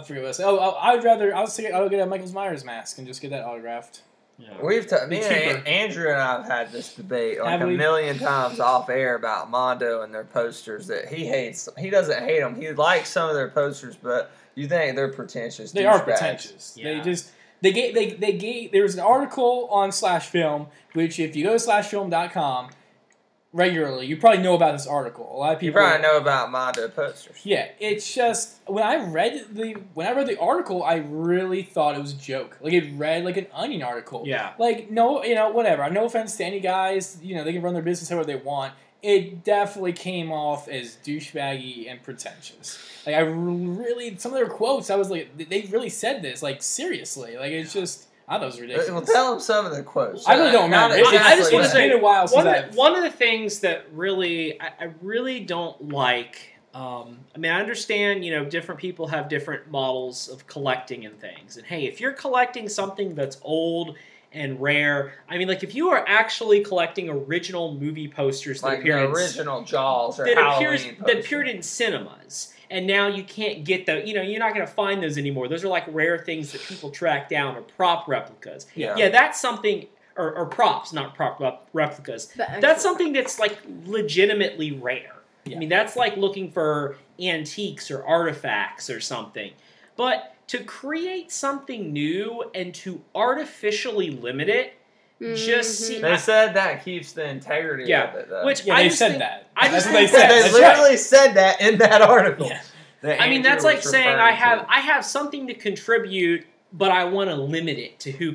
forget what I said. I'll get a Michael Myers mask and just get that autographed. Yeah. Me and Andrew and I have had this debate a million times off air about Mondo and their posters that he hates. He doesn't hate them. He likes some of their posters, but you think they're pretentious. They are pretentious. Yeah. They gave. There was an article on /film, which if you go to /film.com regularly, you probably know about this article. A lot of people. You probably know about Mondo posters. Yeah, it's just when I read the article, I really thought it was a joke. It read like an Onion article. Yeah. Whatever. No offense to any guys. They can run their business however they want. It definitely came off as douchebaggy and pretentious. Some of their quotes, I was like, they really said this. Seriously. It's just. I thought it was ridiculous. Well, tell them some of the quotes. I really don't remember. It's been a while since one of the things that I really don't like. I understand, different people have different models of collecting and things. And hey, if you're collecting something that's old and rare. I mean, like if you are actually collecting original movie posters that Like appear the in original Jaws or that Halloween that appeared in cinemas, and now you can't get the, you know, you're not going to find those anymore. Those are like rare things that people track down, or prop replicas. Yeah. That's something, or props, not prop replicas. That's something that's like legitimately rare. Yeah. I mean, that's like looking for antiques or artifacts or something. But to create something new and to artificially limit it, just They said that keeps the integrity of it, though. Which Yeah, I they just said think, that. I just That's what they think said. They That's literally said that in that article. Yeah. that I mean, Andrew that's like was saying referring I to. have something to contribute, but I want to limit it to who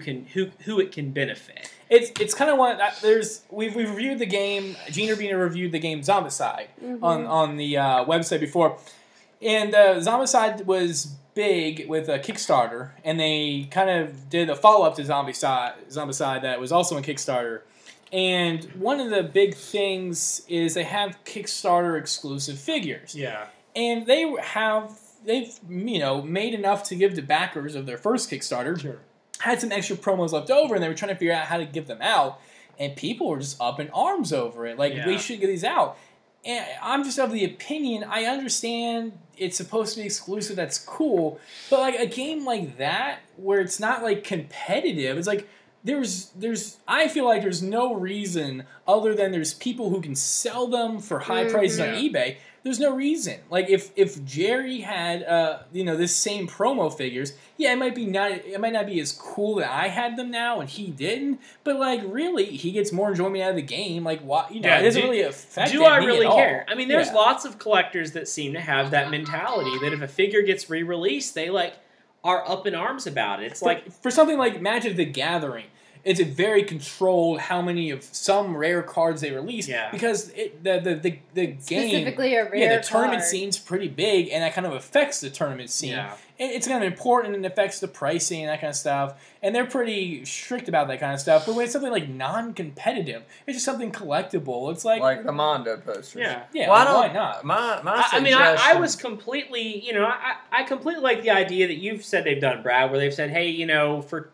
it can benefit. It's kind of one. We've reviewed the game. Gene Urbina reviewed the game Zombicide on the website before, and Zombicide was big with a Kickstarter, and they kind of did a follow up to Zombicide that was also on Kickstarter. And one of the big things is they have Kickstarter exclusive figures. Yeah. And they've made enough to give to backers of their first Kickstarter. Sure. Had some extra promos left over, and they were trying to figure out how to give them out. And people were just up in arms over it. Like, we should get these out. And I'm just of the opinion, I understand it's supposed to be exclusive, that's cool. But like a game like that, where it's not like competitive, it's like I feel like there's no reason other than there's people who can sell them for high prices on eBay. There's no reason. Like if Jerry had this same promo figures, it might not be as cool that I had them now and he didn't. But like really, he gets more enjoyment out of the game. Like what it doesn't really affect. Do I me really at all. care? I mean, there's lots of collectors that seem to have that mentality that if a figure gets re-released, they like are up in arms about it. It's like for something like Magic the Gathering. It's a very controlled how many of some rare cards they release because the game specifically a rare the tournament card. scene's pretty big and that kind of affects the tournament scene. Yeah. It's kind of important and affects the pricing and that kind of stuff. And they're pretty strict about that kind of stuff. But when it's something like non-competitive, it's just something collectible. It's like the Mondo posters. Yeah. Why not? My I mean, suggestion. I was completely, I completely like the idea that you've said they've done, Brad, where they've said, hey, for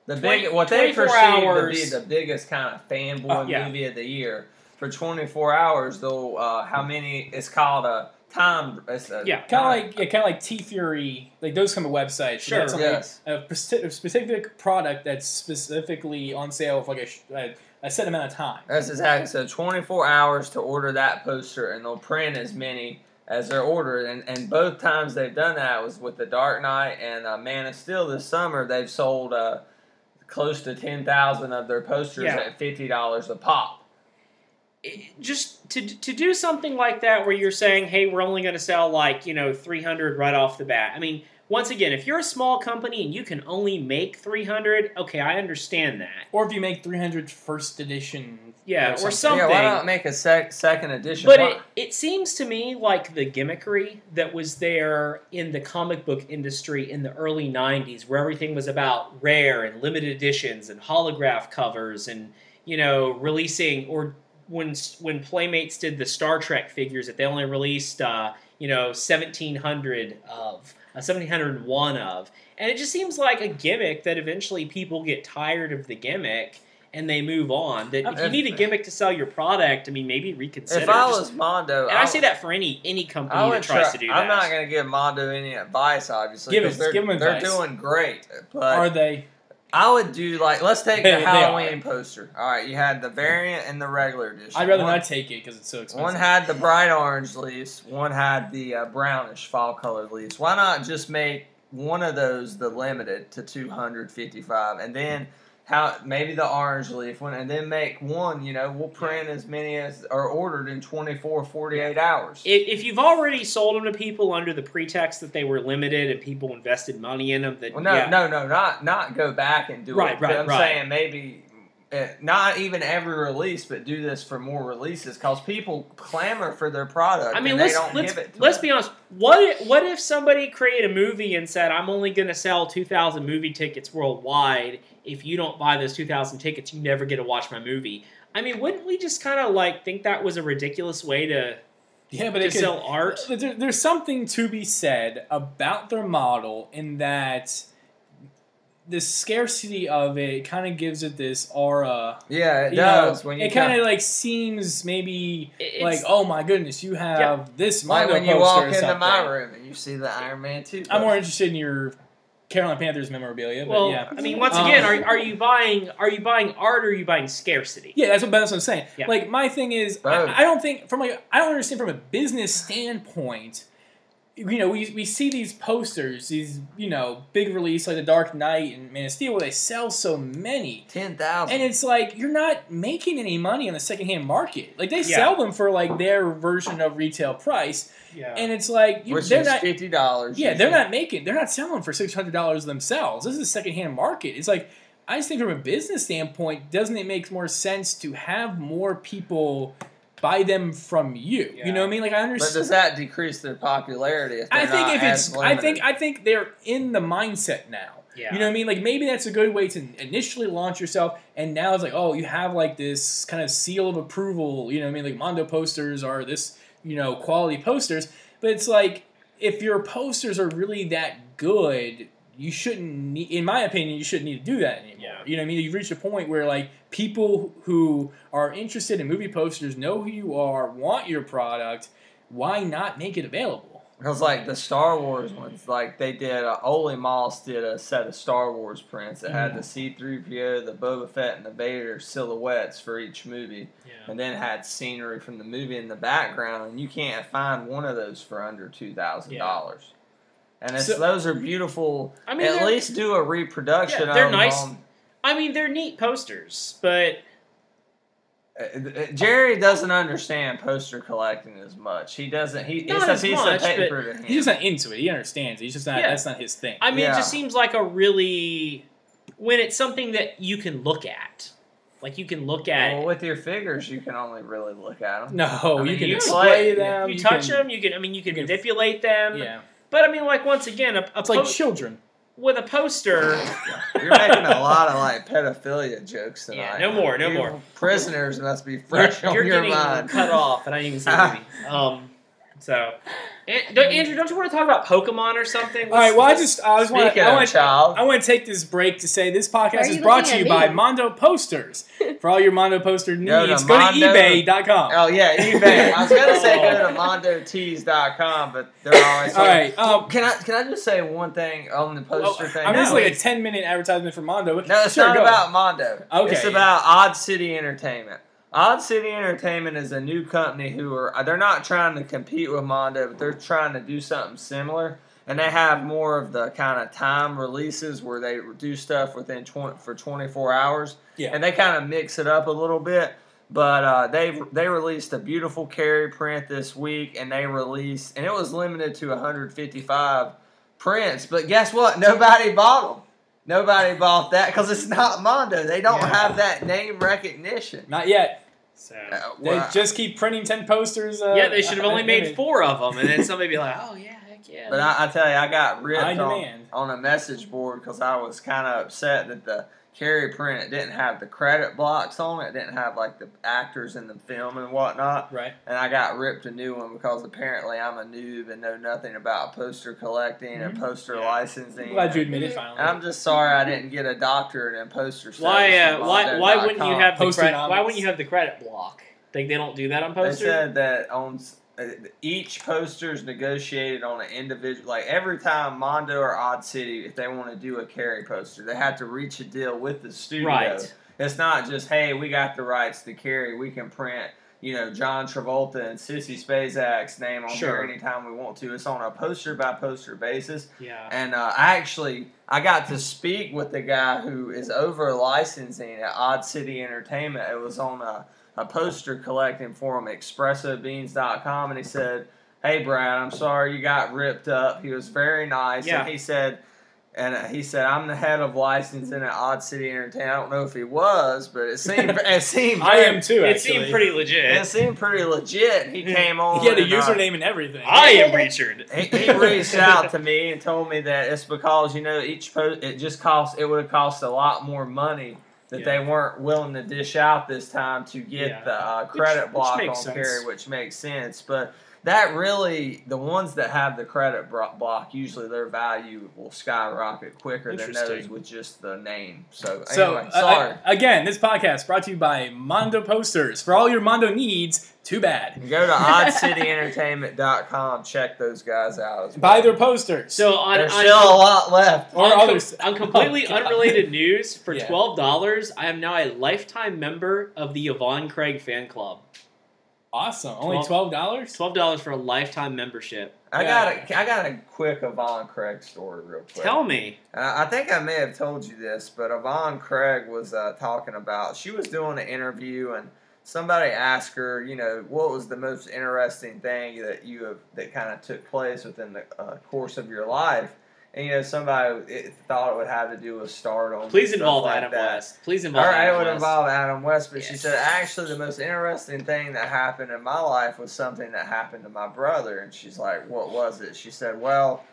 the 20 big, what they 24 perceive hours. to be the biggest kind of fanboy movie of the year. For 24 hours, they'll how many? It's called a time. Kind of like T Fury, like those kind of websites. Sure. A specific product that's specifically on sale for like a set amount of time. That's exactly so. 24 hours to order that poster, and they'll print as many as they're ordered. And both times they've done that was with the Dark Knight and Man of Steel this summer. They've sold close to 10,000 of their posters at $50 a pop. Just to do something like that where you're saying, hey, we're only going to sell 300 right off the bat. I mean, once again, if you're a small company and you can only make 300, okay, I understand that. Or if you make 300 first edition. Or something. Yeah, why not make a second edition? But it seems to me like the gimmickry that was there in the comic book industry in the early 90s, where everything was about rare and limited editions and holograph covers and, releasing, or when Playmates did the Star Trek figures that they only released, 1701 of. And it just seems like a gimmick that eventually people get tired of the gimmick and they move on. That if you need a gimmick to sell your product, I mean, maybe reconsider. If I was Mondo, and I say that for any company that tries to do that. I'm not going to give Mondo any advice, obviously. Give them advice. They're doing great. But are they? I would do let's take the Halloween poster. All right, you had the variant and the regular edition. I'd rather not take it because it's so expensive. One had the bright orange leaves. One had the brownish fall colored leaves. Why not just make one of those the limited to 255, and then maybe the orange leaf one, and then make one. We'll print as many as are ordered in 24, 48 hours. If you've already sold them to people under the pretext that they were limited and people invested money in them, not go back and do it. I'm saying maybe not even every release, but do this for more releases because people clamor for their product. I mean, let's be honest. What if somebody created a movie and said, "I'm only going to sell 2,000 movie tickets worldwide. If you don't buy those 2,000 tickets, you never get to watch my movie." I mean, wouldn't we just kind of think that was a ridiculous way to sell art? There's something to be said about their model in that the scarcity of it kind of gives it this aura. Yeah, it does. When it kind of like seems maybe like, oh my goodness, you have this Mondo like when you poster walk or into something. my room and you see the Iron Man 2 poster. I'm more interested in your Carolina Panthers memorabilia. But yeah. I mean, once again, are you buying art or are you buying scarcity? Yeah, that's what I'm saying. Yeah. Like my thing is, I don't think I don't understand from a business standpoint. We see these posters, these big release like The Dark Knight and Man of Steel, where they sell so many, 10,000, and it's like you're not making any money on the secondhand market. Like they sell them for like their version of retail price, and it's like they're not $50. Yeah, they're not selling for $600 themselves. This is a secondhand market. It's like I just think from a business standpoint, doesn't it make more sense to have more people buy them from you? You know what I mean? Like I understand. But does that decrease their popularity? If I think they're in the mindset now. Yeah. You know what I mean? Like maybe that's a good way to initially launch yourself, and now it's like, oh, you have like this kind of seal of approval. You know what I mean? Like Mondo posters are this quality posters, but it's like if your posters are really that good, you shouldn't need, in my opinion, you shouldn't need to do that anymore. Yeah. You know what I mean? You've reached a point where like people who are interested in movie posters know who you are, want your product. Why not make it available? Because like the Star Wars ones, like they did, Ole Moss did a set of Star Wars prints that had the C-3PO, the Boba Fett, and the Vader silhouettes for each movie, and then had scenery from the movie in the background, and you can't find one of those for under $2,000. And those are beautiful. I mean, at least do a reproduction of them. They're nice. I mean, they're neat posters, but Jerry doesn't understand poster collecting as much. He doesn't. He's not into it. He understands it. He's just not. Yeah. That's not his thing. I mean, it just seems like a really when it's something that you can look at. Like you can look at. Well, with your figures, you can only really look at them. No, you can display them. You touch them. You can manipulate them. Yeah. But I mean, like once again, it's like children. With a poster, you're making a lot of like pedophilia jokes tonight. Yeah, no more. Prisoners must be fresh on your getting mind. Cut off, and I didn't even see the movie. So, Andrew, don't you want to talk about Pokemon or something? All right. Well, I want to take this break to say this podcast is brought to you by Mondo Posters. For all your Mondo poster needs, go to eBay.com. Oh yeah, eBay. I was gonna say go to MondoTees.com, but they're always all right. Can I just say one thing on the poster thing? I mean, it's like a 10-minute advertisement for Mondo. No, it's not about Mondo. Okay. It's about Odd City Entertainment. Odd City Entertainment is a new company they're not trying to compete with Mondo, but they're trying to do something similar. And they have more of the kind of time releases where they do stuff within 24 hours. Yeah. And they kind of mix it up a little bit. But they released a beautiful carry print this week, and it was limited to 155 prints. But guess what? Nobody bought them. Nobody bought that because it's not Mondo. They don't have that name recognition. Not yet. So they just keep printing 10 posters. They should have only made 4 of them, and then somebody be like, "Oh yeah, heck yeah." But I tell you, I got ripped on a message board because I was kind of upset that the carry print didn't have the credit blocks on it. It didn't have like the actors in the film and whatnot. Right. And I got ripped a new one because apparently I'm a noob and know nothing about poster collecting and poster licensing. I'm glad you admit it finally. And I'm just sorry I didn't get a doctorate in poster studies. Why wouldn't you have the credit? Why wouldn't you have the credit block? They don't do that on posters? They said that on each poster is negotiated on an individual. Like every time Mondo or Odd City, if they want to do a carry poster, they have to reach a deal with the studio. Right. It's not just, hey, we got the rights to carry. We can print, John Travolta and Sissy Spacek's name on here anytime we want to. It's on a poster by poster basis. Yeah. And I got to speak with the guy who is over licensing at Odd City Entertainment. It was on a poster collecting forum, ExpressoBeans.com, and he said, "Hey, Brad, I'm sorry you got ripped up." He was very nice, and he said, "I'm the head of licensing at Odd City Entertainment." I don't know if he was, but it seemed. I am too. Actually. It seemed pretty legit. It seemed pretty legit. He came on. He had a username and everything. I am Richard. He reached out to me and told me that it's because each post it would have cost a lot more money. That they weren't willing to dish out this time to get the credit block on carry, which makes sense. But that really, the ones that have the credit block, usually their value will skyrocket quicker than those with just the name. So anyway, sorry. Again, this podcast brought to you by Mondo Posters. For all your Mondo needs, too bad. Go to oddcityentertainment.com. Check those guys out. As well. Buy their posters. So there's still a lot left. Or others. On completely unrelated news, for $12, I am now a lifetime member of the Yvonne Craig fan club. Awesome. Only $12? $12 for a lifetime membership. I got a quick Yvonne Craig story real quick. Tell me. I think I may have told you this, but Yvonne Craig was talking about, she was doing an interview and somebody asked her, you know, what was the most interesting thing that kind of took place within the course of your life? And, you know, somebody thought it would have to do with stardom. Please involve Adam West. Please involve Adam West. All right, it would involve Adam West, but she said, actually, the most interesting thing that happened in my life was something that happened to my brother. And she's like, what was it? She said, well,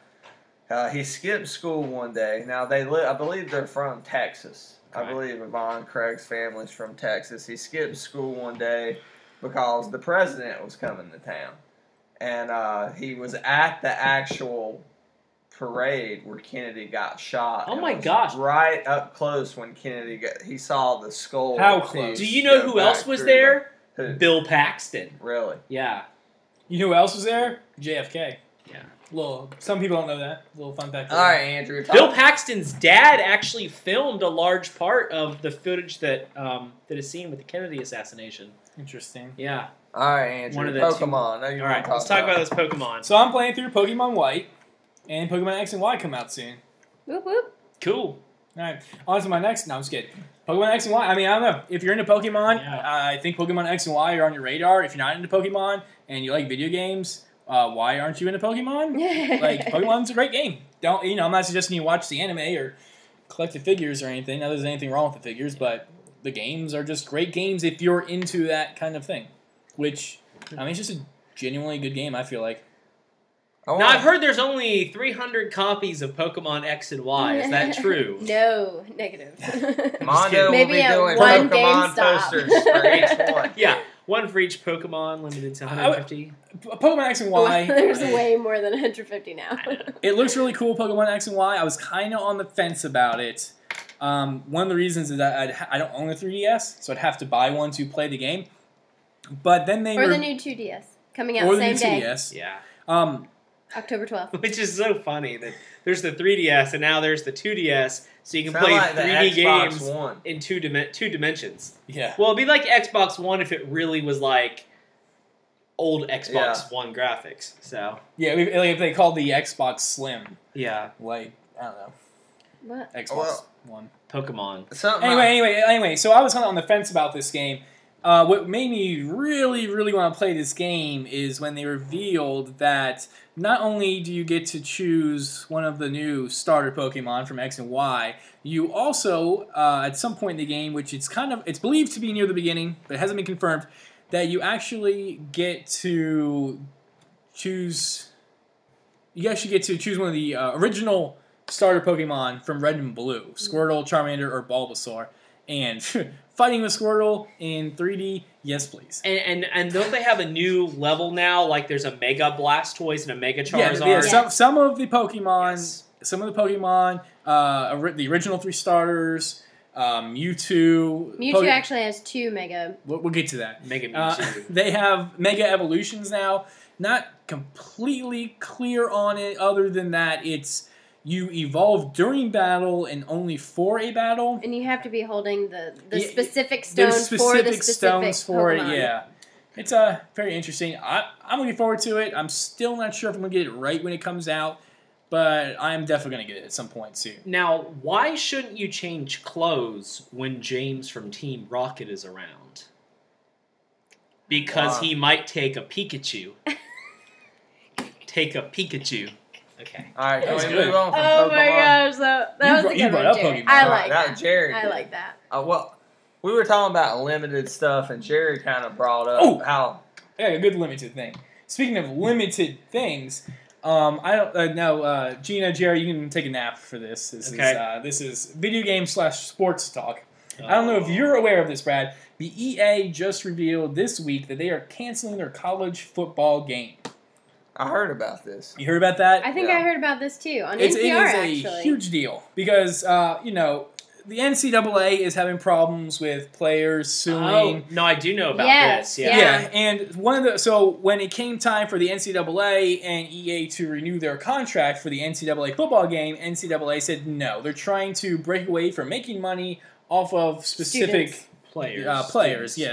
he skipped school one day. Now, I believe they're from Texas. Right. I believe Yvonne Craig's family's from Texas. He skipped school one day because the president was coming to town. And he was at the actual parade where Kennedy got shot. Oh my gosh! Right up close when Kennedy he saw the skull. How close? Do you know who else was there? Who? Bill Paxton. Really? Yeah. You know who else was there? JFK. Yeah. Some people don't know that. A little fun fact. All right, Andrew. Bill Paxton's dad actually filmed a large part of the footage that is seen with the Kennedy assassination. Interesting. Yeah. All right, Andrew. One of the Pokemon. All right, let's talk about this Pokemon. So I'm playing through Pokemon White, and Pokemon X and Y come out soon. Whoop whoop. Cool. All right, on to my next. No, I'm just kidding. Pokemon X and Y. I mean, I don't know. If you're into Pokemon, I think Pokemon X and Y are on your radar. If you're not into Pokemon and you like video games, why aren't you into Pokemon? Like, Pokemon's a great game. I'm not suggesting you watch the anime or collect the figures or anything. Not that there's anything wrong with the figures, but the games are just great games if you're into that kind of thing. Which, I mean, it's just a genuinely good game, I feel like. Now, I've heard there's only 300 copies of Pokemon X and Y. Is that true? No, negative. Mondo will be doing one Pokemon posters for each one. Yeah, one for each Pokemon, limited to 150. Pokemon X and Y. There's way more than 150 now. It looks really cool, Pokemon X and Y. I was kind of on the fence about it. One of the reasons is that I don't own a 3DS, so I'd have to buy one to play the game. But then they Or the new 2DS coming out same day. 2DS. Yeah. October 12th. Which is so funny that there's the 3DS and now there's the 2DS, so you can Sound play like the 3D Xbox games One. in two dimensions. Yeah. Well, it'd be like Xbox One if it really was like old Xbox One graphics. So Yeah, like if they called the Xbox Slim. yeah, Like, I don't know. What? Xbox One. Pokemon. Anyway, so I was kind of on the fence about this game. What made me really, really want to play this game is when they revealed that not only do you get to choose one of the new starter Pokemon from X and Y, you also, at some point in the game, which it's believed to be near the beginning, but it hasn't been confirmed, that you actually get to choose. You actually get to choose one of the original starter Pokemon from Red and Blue: Squirtle, Charmander, or Bulbasaur, and fighting with Squirtle in 3D, yes please. And don't they have a new level now? Like there's a Mega Blastoise and a Mega Charizard. Yeah. Some of the Pokemon, the original 3 starters, Mewtwo. Mewtwo actually has 2 Mega. We'll get to that. Mega Mewtwo. They have Mega Evolutions now. Not completely clear on it, other than that it's you evolve during battle and only for a battle. And you have to be holding the specific stones for the specific stones for Pokemon. it, yeah. It's very interesting. I'm looking forward to it. I'm still not sure if I'm going to get it right when it comes out, but I'm definitely going to get it at some point soon. Now, why shouldn't you change clothes when James from Team Rocket is around? Because he might take a Pikachu. Okay. All right, That was can we good. move on from Oh Pokemon? my gosh, that was a You good brought one, up Jerry. Pokemon. I All like right, that. Jerry I did. like that. Well, we were talking about limited stuff, and Jerry kind of brought up how. Yeah, a good limited thing. Speaking of limited things, I don't know. Gina, Jerry, you can take a nap for this. This is video game / sports talk. I don't know if you're aware of this, Brad. The EA just revealed this week that they are canceling their college football game. I heard about this. You heard about that? I think I heard about this too on It NPR. is a huge deal because the NCAA is having problems with players suing. Oh, no, I do know about this. Yeah, and when it came time for the NCAA and EA to renew their contract for the NCAA football game, NCAA said no. They're trying to break away from making money off of specific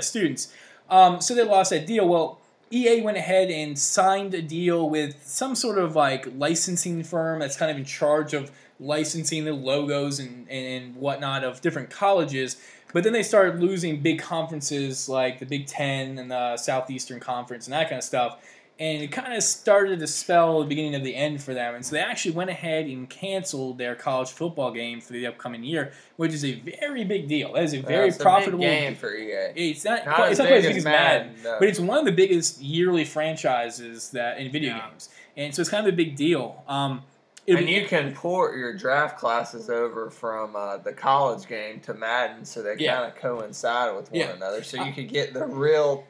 students. So they lost that deal. Well, EA went ahead and signed a deal with some sort of like licensing firm that's kind of in charge of licensing the logos and whatnot of different colleges. But then they started losing big conferences like the Big Ten and the Southeastern Conference and that kind of stuff. And it kind of started to spell the beginning of the end for them. And so they actually went ahead and canceled their college football game for the upcoming year, which is a very big deal. That is a very profitable game for EA. It's not quite as big as Madden, but it's one of the biggest yearly franchises in video games. And so it's kind of a big deal. And you can port your draft classes over from the college game to Madden, so they kind of coincide with one another. So you could get the real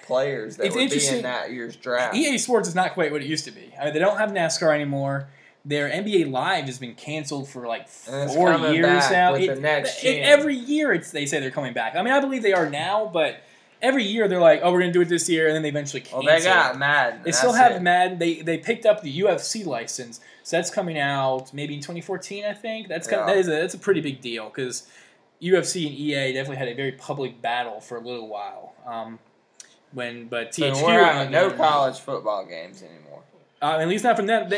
players that would be in that year's draft. EA Sports is not quite what it used to be. I mean, they don't have NASCAR anymore. Their NBA Live has been canceled for like 4 years now. Every year they say they're coming back. I mean, I believe they are now, but every year they're like, oh, we're going to do it this year, and then they eventually cancel it. Well, they got Madden. They still have Madden. They picked up the UFC license. So that's coming out maybe in 2014, I think. That's a pretty big deal because UFC and EA definitely had a very public battle for a little while. But THQ we're having no college football games anymore. At least not from them.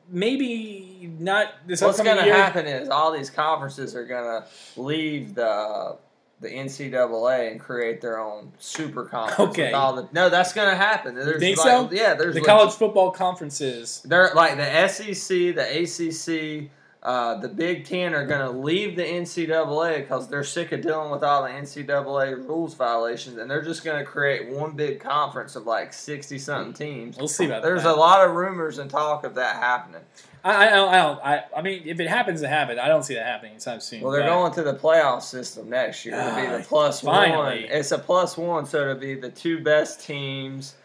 Maybe not this What's upcoming going to year. happen is all these conferences are going to leave the NCAA and create their own super conference. Okay. No, that's going to happen. You think so? Yeah, there's the college football conferences. They're like the SEC, the ACC, the Big Ten are going to leave the NCAA because they're sick of dealing with all the NCAA rules violations, and they're just going to create one big conference of like 60-something teams. We'll see about that. There's a lot of rumors and talk of that happening. I mean, if it happens, it happens. I don't see that happening anytime soon. Well, they're going to the playoff system next year. It'll be the +1. Finally. It's a +1, so it'll be the 2 best teams.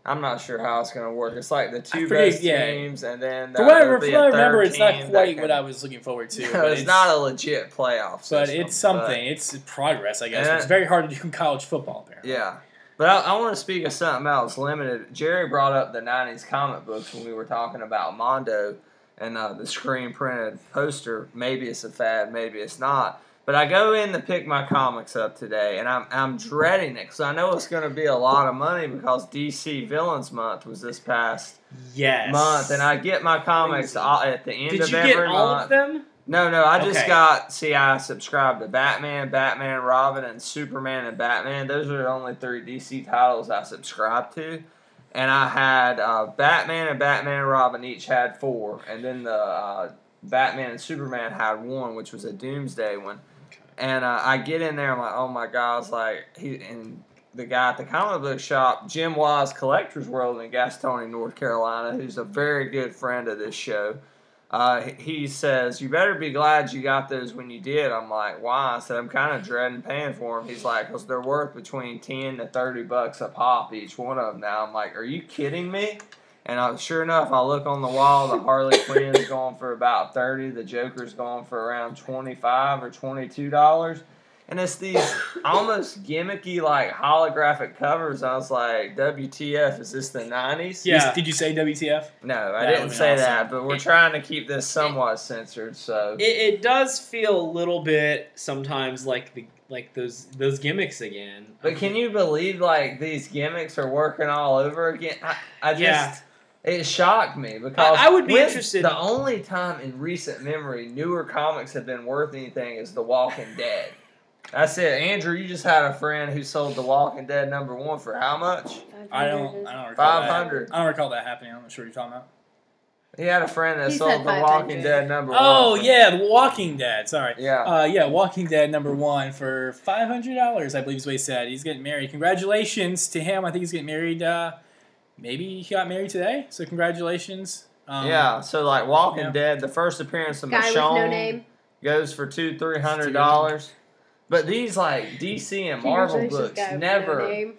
I'm not sure how it's going to work. It's like the 2 best teams, and then from what I remember, it's not quite what I was looking forward to. No, it's not a legit playoff system. But it's something. It's progress, I guess. It's very hard to do in college football, apparently. Yeah. But I want to speak of something else limited. Jerry brought up the 90s comic books when we were talking about Mondo and the screen printed poster. Maybe it's a fad, maybe it's not. But I go in to pick my comics up today, and I'm dreading it because I know it's going to be a lot of money because DC Villains Month was this past month, and I get my comics at the end of every month. Did you get all of them? No, I just got. See, I subscribed to Batman, Robin, and Superman and Batman. Those are the only 3 DC titles I subscribed to. And I had Batman and Batman and Robin each had 4, and then the Batman and Superman had 1, which was a Doomsday one. And I get in there, I'm like, oh my God, it's like and the guy at the comic book shop, Jim Wise Collectors World in Gastonia, North Carolina, who's a very good friend of this show. He says, you better be glad you got those when you did. I'm like, why? I said, I'm kind of dreading paying for them. He's like, because they're worth between $10 to $30 a pop, each one of them now. I'm like, are you kidding me? And sure enough, I look on the wall, the Harley Quinn's going for about $30, the Joker's going for around $25 or $22. And it's these almost gimmicky, like, holographic covers. I was like, WTF, is this the 90s? Yeah. Did you say WTF? No, I didn't say that, but we're trying to keep this somewhat censored, so. It does feel a little bit sometimes like those gimmicks again. But can you believe, like, these gimmicks are working all over again? I just... It shocked me because I would be interested. The only time in recent memory newer comics have been worth anything is The Walking Dead. That's it. Andrew, you just had a friend who sold The Walking Dead #1 for how much? I don't recall 500. I don't recall that happening. I'm not sure what you're talking about. He had a friend that sold The Walking Dead #1. Oh, yeah, The Walking Dead. Sorry. Yeah. Walking Dead #1 for $500, I believe is what he said. He's getting married. Congratulations to him. I think he's getting married. Maybe he got married today, so congratulations. So like Walking Dead, the first appearance of Michonne goes for $200-300. But these like DC and Marvel books never.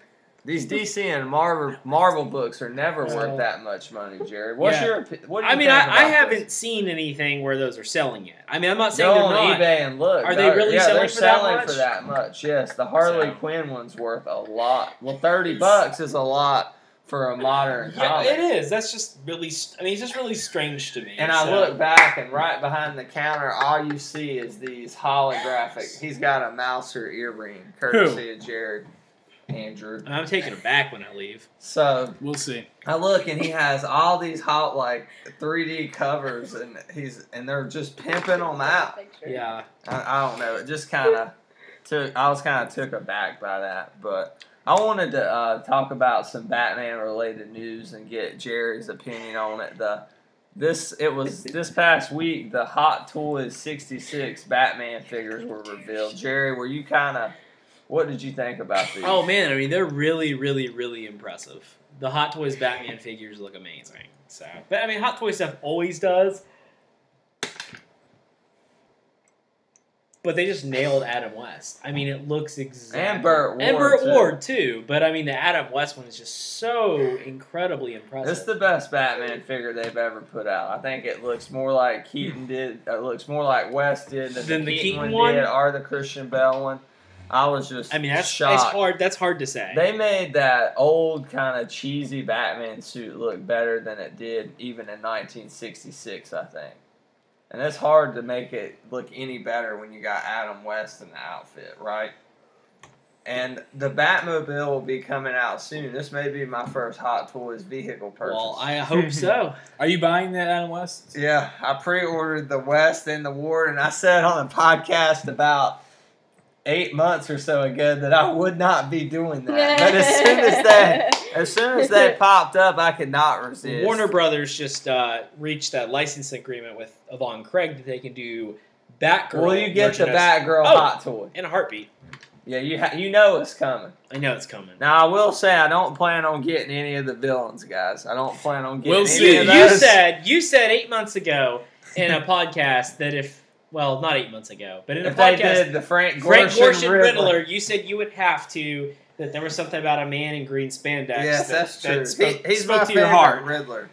These DC and Marvel books are never worth that much money, Jerry. What do you think about I this? haven't seen anything where those are selling yet. I mean, I'm not saying Go they're on not. eBay and look. Are they really selling for that much? For that much? Yes, the Harley Quinn one's worth a lot. Well, $30 is a lot for a modern comic. Yeah, it is. That's just really. I mean, it's just really strange to me. And I look back, and right behind the counter, all you see is these holographic. He's got a Mouser earring, courtesy of Jared. Andrew. I'm taking it back when I leave. So we'll see. I look and he has all these hot 3D covers and they're just pimping them out. Yeah. I don't know. It just kind of I was kind of took aback by that, but I wanted to talk about some Batman related news and get Jerry's opinion on it. This past week the Hot Toys 66 Batman figures were revealed. Jerry, were you what did you think about these? Oh, man. I mean, they're really, really, really impressive. The Hot Toys Batman figures look amazing. So, but I mean, Hot Toys stuff always does. But they just nailed Adam West. I mean, it looks exactly... And Burt Ward, And Burt Ward, too. But, I mean, the Adam West one is just so incredibly impressive. It's the best Batman figure they've ever put out. I think it looks more like Keaton did. It looks more like West did than the Keaton one did, or the Christian Bale one. I was just shocked. That's hard to say. They made that old kind of cheesy Batman suit look better than it did even in 1966, I think. And it's hard to make it look any better when you got Adam West in the outfit, right? And the Batmobile will be coming out soon. This may be my first Hot Toys vehicle purchase. Well, I hope so. Are you buying that Adam West? Yeah, I pre-ordered the West and the Ward, and I said on the podcast about 8 months or so ago that I would not be doing that. But as soon as they popped up, I could not resist. Warner Brothers just reached that license agreement with Yvonne Craig that they can do Batgirl. Well, you get the Batgirl Hot Toy in a heartbeat. Yeah, you know it's coming. I know it's coming. Now, I will say I don't plan on getting any of the villains, guys. I don't plan on getting any of those. You said 8 months ago in a podcast that if... Well, not 8 months ago, but in a podcast, podcast, they did the Frank Gorshin Riddler, you said you would have to, that there was something about a man in green spandex. Yes, that's true. He's spoke my to your favorite heart. Riddler.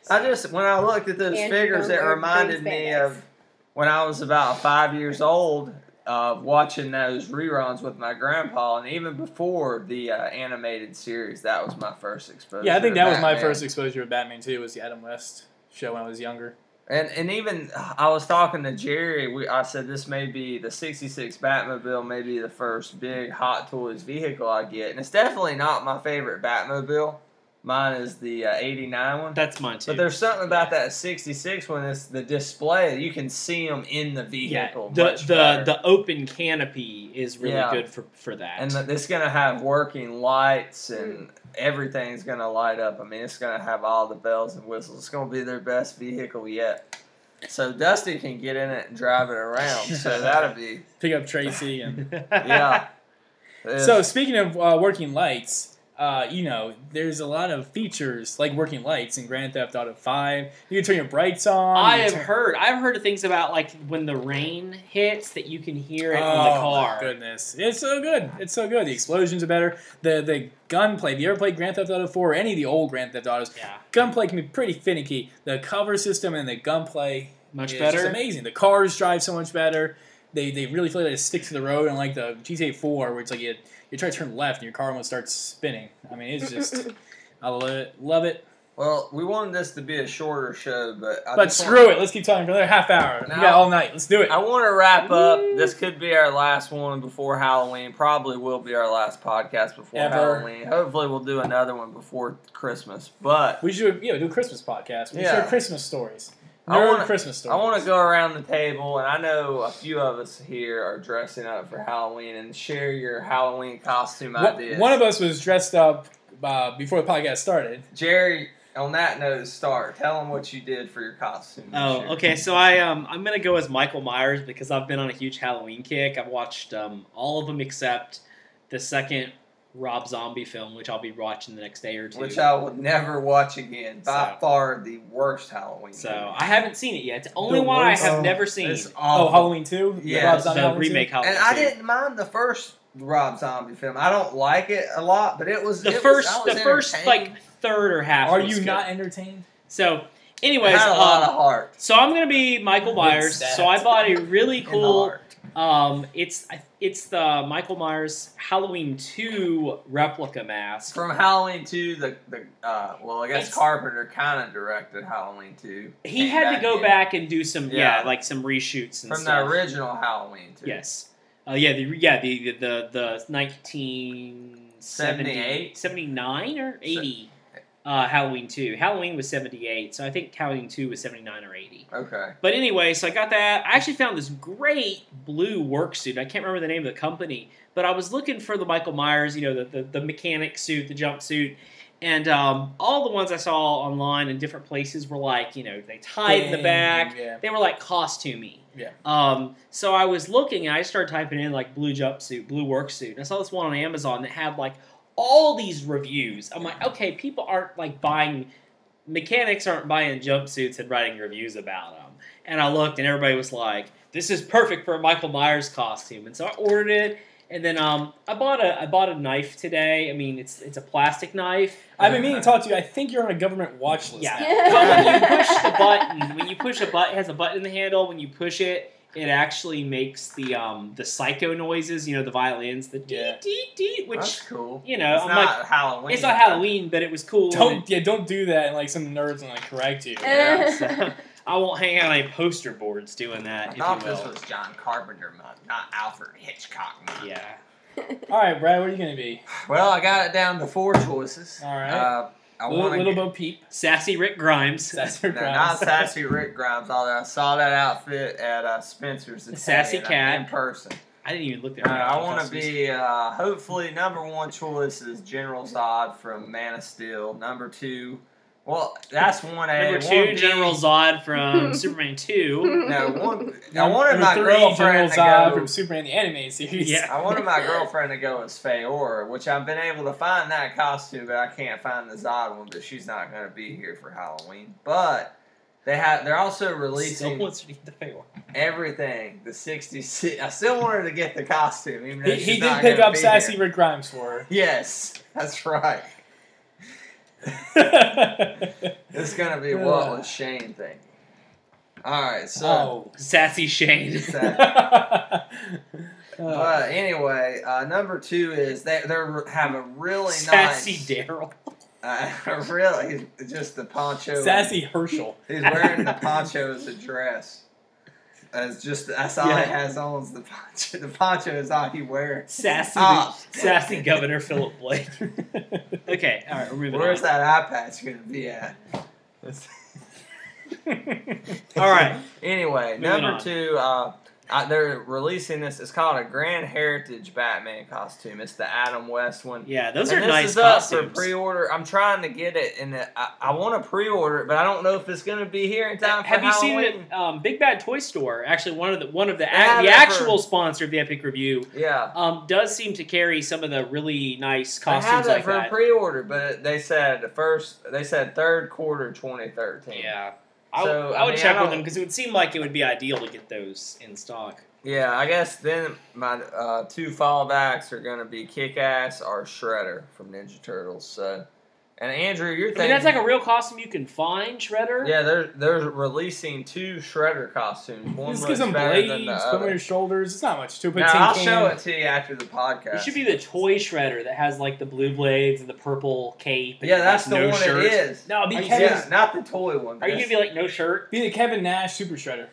When I looked at those figures, it reminded me of when I was about 5 years old, watching those reruns with my grandpa, and even before the animated series, that was my first exposure. Yeah, I think that was my first exposure to Batman too. Was the Adam West show when I was younger. And even, I was talking to Jerry, I said this may be, the 66 Batmobile may be the first big Hot Toys vehicle I get. And it's definitely not my favorite Batmobile. Mine is the 89 one. That's mine too. But there's something about that 66 one, it's the display. You can see them in the vehicle. Yeah, the open canopy is really good for that. And it's going to have working lights and everything's going to light up. I mean, it's going to have all the bells and whistles. It's going to be their best vehicle yet. So Dusty can get in it and drive it around. So that'll be... Pick up Tracy and... Yeah. So speaking of working lights... there's a lot of features like working lights in Grand Theft Auto 5. You can turn your brights on. I've heard of things about like when the rain hits that you can hear it on the car. Oh my goodness, it's so good. It's so good. The explosions are better. The gunplay. If you ever played Grand Theft Auto 4 or any of the old Grand Theft Autos, gunplay can be pretty finicky. The cover system and the gunplay much is better. Just amazing. The cars drive so much better. They really feel like they stick to the road, unlike the GTA 4 where it's like you try to turn left and your car almost starts spinning. I mean, it's just, I love it. Well, we wanted this to be a shorter show, but screw it. Let's keep talking for another half hour. We got all night. Let's do it. I want to wrap up. This could be our last one before Halloween. Probably will be our last podcast before Halloween. Hopefully, we'll do another one before Christmas. But we should do a Christmas podcast. We share Christmas stories. Christmas stories. I want to go around the table, and I know a few of us here are dressing up for Halloween, and share your Halloween costume ideas. One of us was dressed up before the podcast started. Jerry, on that note, tell them what you did for your costume. Oh, okay. So I'm gonna go as Michael Myers because I've been on a huge Halloween kick. I've watched all of them except the second Rob Zombie film, which I'll be watching the next day or two. Which I will never watch again. By far the worst Halloween movie. I haven't seen it yet. It's the only one I have never seen. Halloween 2? Yeah. The remake Halloween 2. And I didn't mind the first Rob Zombie film. I don't like it a lot, but it was The it first was, I was like entertained. third or half. Are was you good. not entertained? So, It anyways, had a lot of heart. so I'm gonna be Michael Myers. It's So I bought a really In the cool. heart. It's the Michael Myers Halloween 2 replica mask. From Halloween 2, I guess It's- Carpenter kind of directed Halloween 2. He Came had to go in. back and do some Yeah. like some reshoots and From stuff. the original Halloween 2. Yes. The 1978, 79 or 80 Halloween 2. Halloween was 78, so I think Halloween 2 was 79 or 80. Okay. But anyway, so I got that. I actually found this great blue work suit. I can't remember the name of the company, but I was looking for the Michael Myers, the mechanic suit, the jumpsuit. And all the ones I saw online in different places were like, they tied in the back. Yeah. They were like costumey. Yeah. So I was looking, and I started typing in like blue jumpsuit, blue work suit. And I saw this one on Amazon that had like all these reviews. I'm like, okay, people aren't like mechanics aren't buying jumpsuits and writing reviews about them. And I looked, and everybody was like, this is perfect for a Michael Myers costume. And so I ordered it. And then I bought a knife today. I mean, it's a plastic knife. I've been meaning to talk to you. I think you're on a government watch list. Yeah. now. But when you push the button, it has a button in the handle. When you push it, it actually makes the psycho noises. The violins, the dee dee dee. Which That's cool. I'm It's like, not Halloween. it's not Halloween, but it was cool. Don't do that, and like some nerds will like correct you. Yeah. So, I won't hang out on any poster boards doing that. I If thought you this will. was John Carpenter month, not Alfred Hitchcock month. Yeah. All right, Brad, what are you gonna be? Well, I got it down to 4 choices. All right. I want Little Bo Peep. Sassy Rick Grimes. That's her No, not Sassy Rick Grimes. I saw that outfit at Spencer's. The Sassy Italian, Cat. in person. I didn't even look there. I want to be. Hopefully, number 1 choice is General Zod from Man of Steel. Number 2. Well, that's 1A. Number 2, 1B, General Zod from Superman 2. No, I wanted Number my 3, girlfriend General to Zod go. from Superman the Animated Series. Yeah. I wanted my girlfriend to go as Feora, which I've been able to find that costume, but I can't find the Zod one. But she's not going to be here for Halloween. But they're also Still releasing wants to get the fail. everything. The 66. I still want her to get the costume, even though He she's did not pick gonna up be Sassy here. Rick Grimes for her. Yes, that's right. It's gonna be what was Shane thinking. All right, so. Oh. Sassy Shane. But anyway, number 2 is they have a really Sassy nice. Daryl. Really, he's just the poncho. Sassy Herschel. He's wearing the poncho as a dress. That's all Yeah. he has on is the poncho. The poncho is all he wears. Sassy, sassy Governor Philip Blake. Okay, all right, we're moving Where's on. that eye patch gonna be at? All right. Anyway, Moving number on. 2, they're releasing this. It's called a Grand Heritage Batman costume. It's the Adam West one. Yeah, those And are this nice is up costumes. for pre-order. I'm trying to get it, and I want to pre-order it, but I don't know if it's going to be here in time for Have you Halloween. seen it at Big Bad Toy Store? Actually, one of the have the it actual for- sponsor of the Epic Review Yeah. does seem to carry some of the really nice I have costumes it like for that. pre-order, but they said third quarter 2013. Yeah. So, I would I check with don't- them because it would seem like it would be ideal to get those in stock. Yeah, I guess then my 2 fallbacks are going to be Kick-Ass or Shredder from Ninja Turtles. So, and Andrew, you're I thinking mean, that's like a real costume you can find, Shredder. yeah, they're releasing 2 Shredder costumes. One Just looks get some better blades, than the put them on other. your shoulders. It's not much to put. Now, tin I'll can. show it to you after the podcast. It should be the toy Shredder that has like the blue blades and the purple cape. And Yeah, that's the no one shirt. it is. No, it'd be Are you Kevin. Yeah, not the toy one. Are you gonna be like no shirt? Be the Kevin Nash Super Shredder.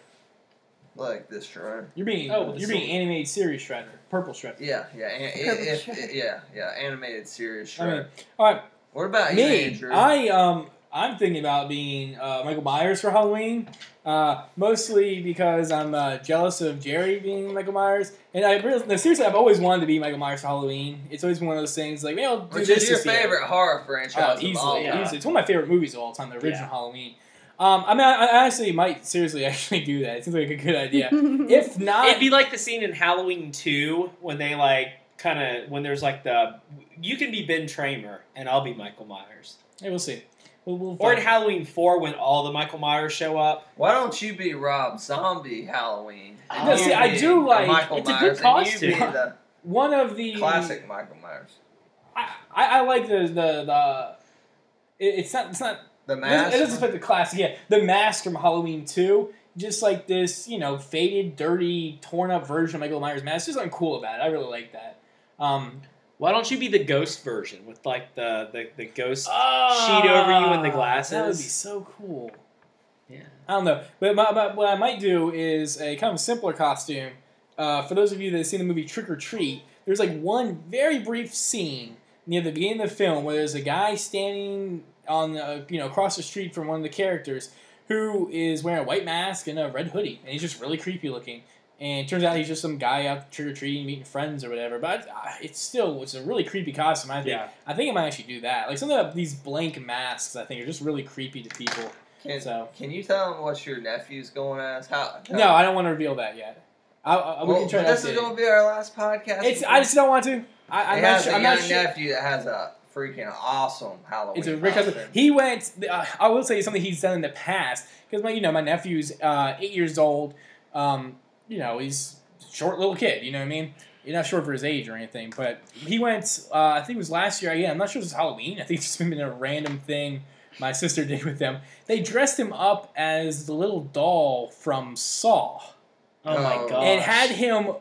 like this Shredder? You're being with the being animated series Shredder, purple Shredder. Yeah, animated series Shredder. I mean, all right, What about you, me. Andrew? I'm thinking about being Michael Myers for Halloween, mostly because I'm jealous of Jerry being Michael Myers, and seriously, I've always wanted to be Michael Myers for Halloween. It's always been one of those things like, maybe I'll do Which this is your this year. favorite horror franchise? Oh, of all easily, time? easily. It's one of my favorite movies of all time, the original Yeah. Halloween. I mean, I honestly might seriously actually do that. It seems like a good idea. If not, It'd be like the scene in Halloween 2 when they when there's like you can be Ben Tramer and I'll be Michael Myers. hey, we'll see. We'll Or in find- Halloween 4 when all the Michael Myers show up. Why don't you be Rob Zombie Halloween? No, You see, I be do the like- Michael it's a Myers, good and you be costume. one of the Classic Michael Myers. I like the it's not The Mask. It doesn't fit the classic. Yeah, the Mask from Halloween 2. Just like this, faded, dirty, torn up version of Michael Myers' mask. There's something cool about it. I really like that. Why don't you be the ghost version with like the ghost sheet over you and the glasses? That would be so cool. Yeah. I don't know, but what I might do is a kind of simpler costume. For those of you that have seen the movie Trick or Treat, there's like one very brief scene near the beginning of the film where there's a guy standing on across the street from one of the characters who is wearing a white mask and a red hoodie, and he's just really creepy looking. And it turns out he's just some guy out trick-or-treating, meeting friends or whatever. But it's a really creepy costume, I think. Yeah. I think I might actually do that. Like, some of these blank masks, I think, are just really creepy to people. Can you tell them what your nephew's going as? No, I don't want to reveal that yet. We can try this is going to be our last podcast. I just don't want to. I'm not sure. Nephew that has a freaking awesome Halloween It's a Rick costume. He went. I will tell you something he's done in the past because my nephew's 8 years old. He's a short little kid. You know what I mean? He's not short for his age or anything. But he went. I think it was last year. Yeah, I'm not sure if it was Halloween. I think it's just been a random thing my sister did with them. They dressed him up as the little doll from Saw. Oh my god! And had him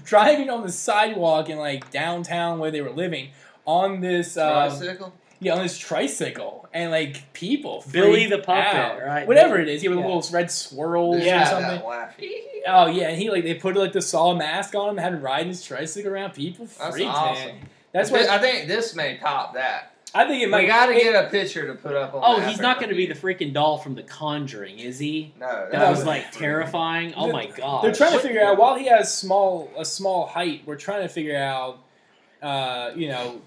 driving on the sidewalk in like downtown where they were living on this tricycle. On this tricycle, and like people, Billy the puppet, out. right? Whatever it is, with little red swirls or something. Oh yeah, and they put like the Saw mask on him, and had him riding his tricycle around. People freaked, awesome. man. That's what I think this may top that. I think it might. We got to get a picture to put up on. Oh, he's not going to be the freaking doll from The Conjuring, is he? No, that was like terrifying. Oh my god! They're trying to figure out while he has a small height. We're trying to figure out,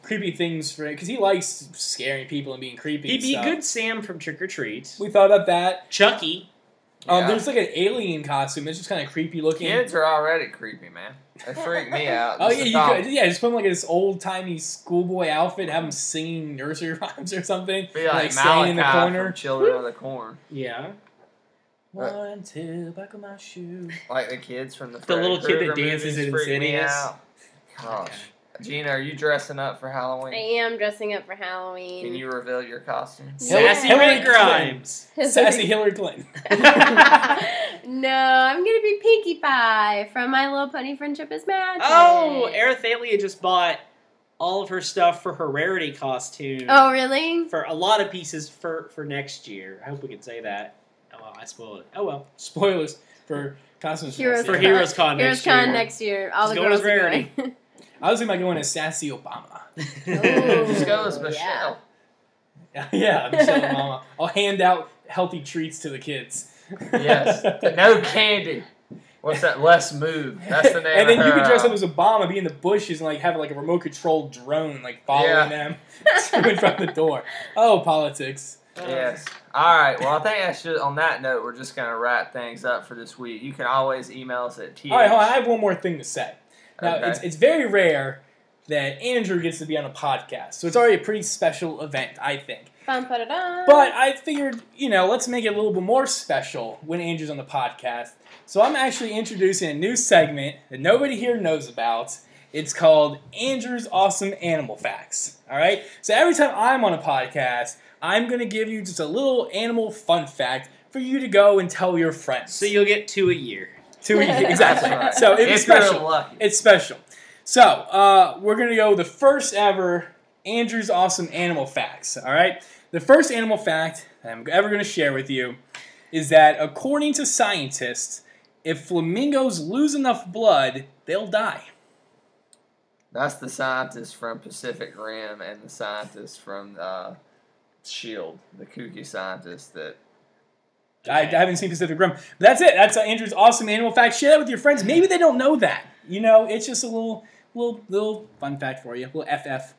creepy things for it because he likes scaring people and being creepy. He'd be a good Sam from Trick or Treat. We thought about that. Chucky. There's like an alien costume that's just kind of creepy looking. Kids are already creepy, man. They freak me out. Oh yeah, you could. Yeah, just put him like this old timey schoolboy outfit, have him singing nursery rhymes or something. Be like staying in the Malachi corner. From Children of the Corn. Yeah. 1, 2, buckle my shoe. Like the kids from the little kid that Krueger dances in movies freak me Insidious. out. Gosh. Gina, are you dressing up for Halloween? I am dressing up for Halloween. Can you reveal your costume? Sassy Hillary Ray Grimes. Sassy Hillary Clinton. No, I'm gonna be Pinkie Pie from My Little Pony Friendship is Magic. Oh, Arathalia just bought all of her stuff for her Rarity costume. Oh, really? For a lot of pieces for next year. I hope we can say that. Oh, well, I spoiled it. Oh, well. Spoilers for costumes for Heroes Con next year. Heroes Con next year. All the girls are Rarity. going. I was thinking about going as Sassy Obama. Just go as Michelle. Yeah, Michelle Obama. I'll hand out healthy treats to the kids. Yes. No candy. What's that? Less move. That's the name. And then of you her, could dress up as Obama, be in the bushes, and like have like a remote controlled drone like following them in front of the door. Oh, politics. Yes. All right. Well, I think on that note, we're just going to wrap things up for this week. You can always email us at All right, hold on. I have one more thing to say. Now, Okay. it's very rare that Andrew gets to be on a podcast, so it's already a pretty special event, I think. But I figured, let's make it a little bit more special when Andrew's on the podcast. So I'm actually introducing a new segment that nobody here knows about. It's called Andrew's Awesome Animal Facts. All right? So every time I'm on a podcast, I'm going to give you just a little animal fun fact for you to go and tell your friends. So you'll get 2 a year. 2 a year, exactly. Right. So it's special. Lucky. It's special. So we're going to go the first ever Andrew's Awesome Animal Facts. All right? The first animal fact that I'm ever going to share with you is that according to scientists, if flamingos lose enough blood, they'll die. That's the scientist from Pacific Rim and the scientist from S.H.I.E.L.D., the kooky scientist that... I haven't seen Pacific Rim. But that's it. That's Andrew's Awesome Animal Fact. Share that with your friends. Maybe they don't know that. It's just a little fun fact for you. A little FF.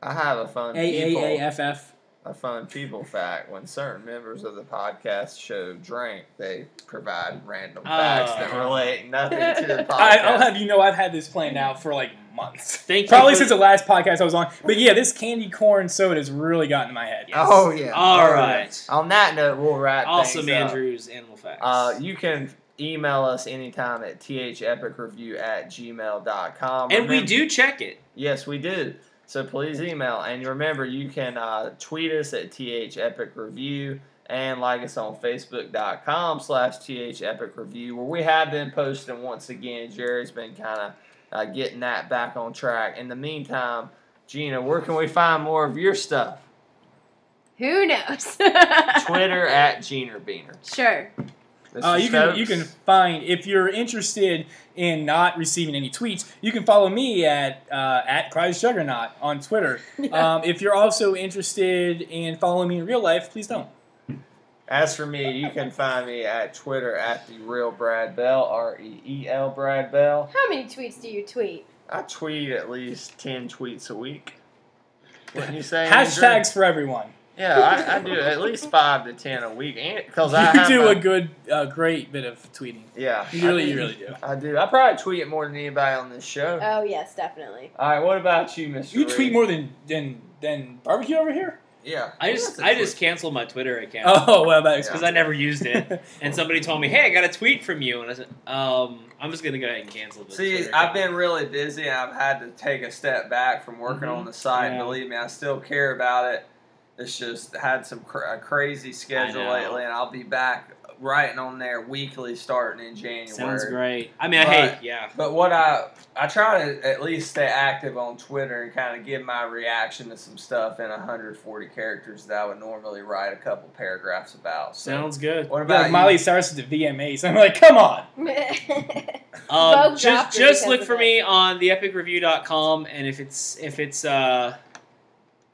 I have a fun AAAFF. A fun people fact. When certain members of the podcast show drink, they provide random facts that relate nothing to the podcast. I'll have you know I've had this planned out for like months. Probably since the last podcast I was on. But yeah, this candy corn soda has really gotten in my head. Yes. Oh, yeah. All right. On that note, we'll wrap Awesome things up. Andrew's Animal Facts. You can email us anytime at thepicreview@gmail.com. And we do check it. Yes, we do. So please email. And remember, you can tweet us at thepicreview and like us on facebook.com/thepicreview, where we have been posting once again. Jerry's been kind of getting that back on track. In the meantime, Gina, where can we find more of your stuff? Who knows? Twitter at Gina Beaner. Sure. You can find, if you're interested in not receiving any tweets, you can follow me at Cries Juggernaut on Twitter. If you're also interested in following me in real life, please don't. As for me, you can find me at Twitter at the Real Brad Bell, REEL Brad Bell. How many tweets do you tweet? I tweet at least 10 tweets a week. Wouldn't you say? Hashtags for everyone. Yeah, I do at least 5 to 10 a week. Because you do a great bit of tweeting. Yeah, you really do. I do. I probably tweet more than anybody on this show. Oh yes, definitely. All right, what about you, Mr. You Reed? tweet more than barbecue over here? Yeah, I just canceled my Twitter account. Oh well, that because I never used it, and somebody told me, "Hey, I got a tweet from you," and I said, "I'm just gonna go ahead and cancel this." See, I've been really busy, and I've had to take a step back from working on the site. Yeah. Believe me, I still care about it. It's just had some crazy schedule lately, and I'll be back writing on there weekly starting in January. Sounds great. I mean, But what I try to at least stay active on Twitter and kind of give my reaction to some stuff in 140 characters that I would normally write a couple paragraphs about. So, sounds good. What about Miley Cyrus at the VMAs? I'm like, come on. Just look for me on theepicreview.com, and if it's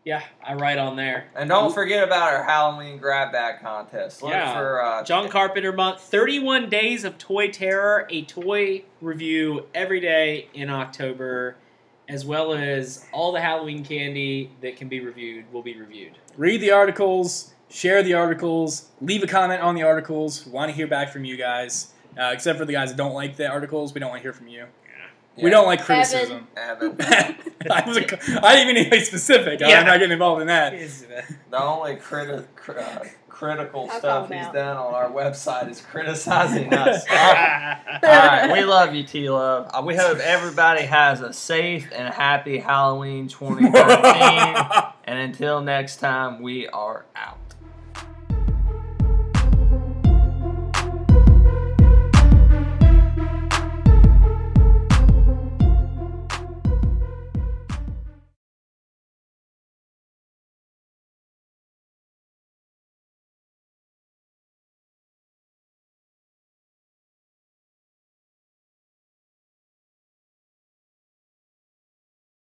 yeah, I write on there. And don't forget about our Halloween grab bag contest. Look for John Carpenter month, 31 days of toy terror, a toy review every day in October, as well as all the Halloween candy that can be reviewed will be reviewed. Read the articles, share the articles, leave a comment on the articles. We want to hear back from you guys. Except for the guys that don't like the articles, we don't want to hear from you. Yeah. We don't like criticism. Evan. I didn't even need to be specific. I'm not getting involved in that. The only critical stuff he's done on our website is criticizing us. All right, we love you, T-Love. We hope everybody has a safe and happy Halloween 2013. And until next time, we are out.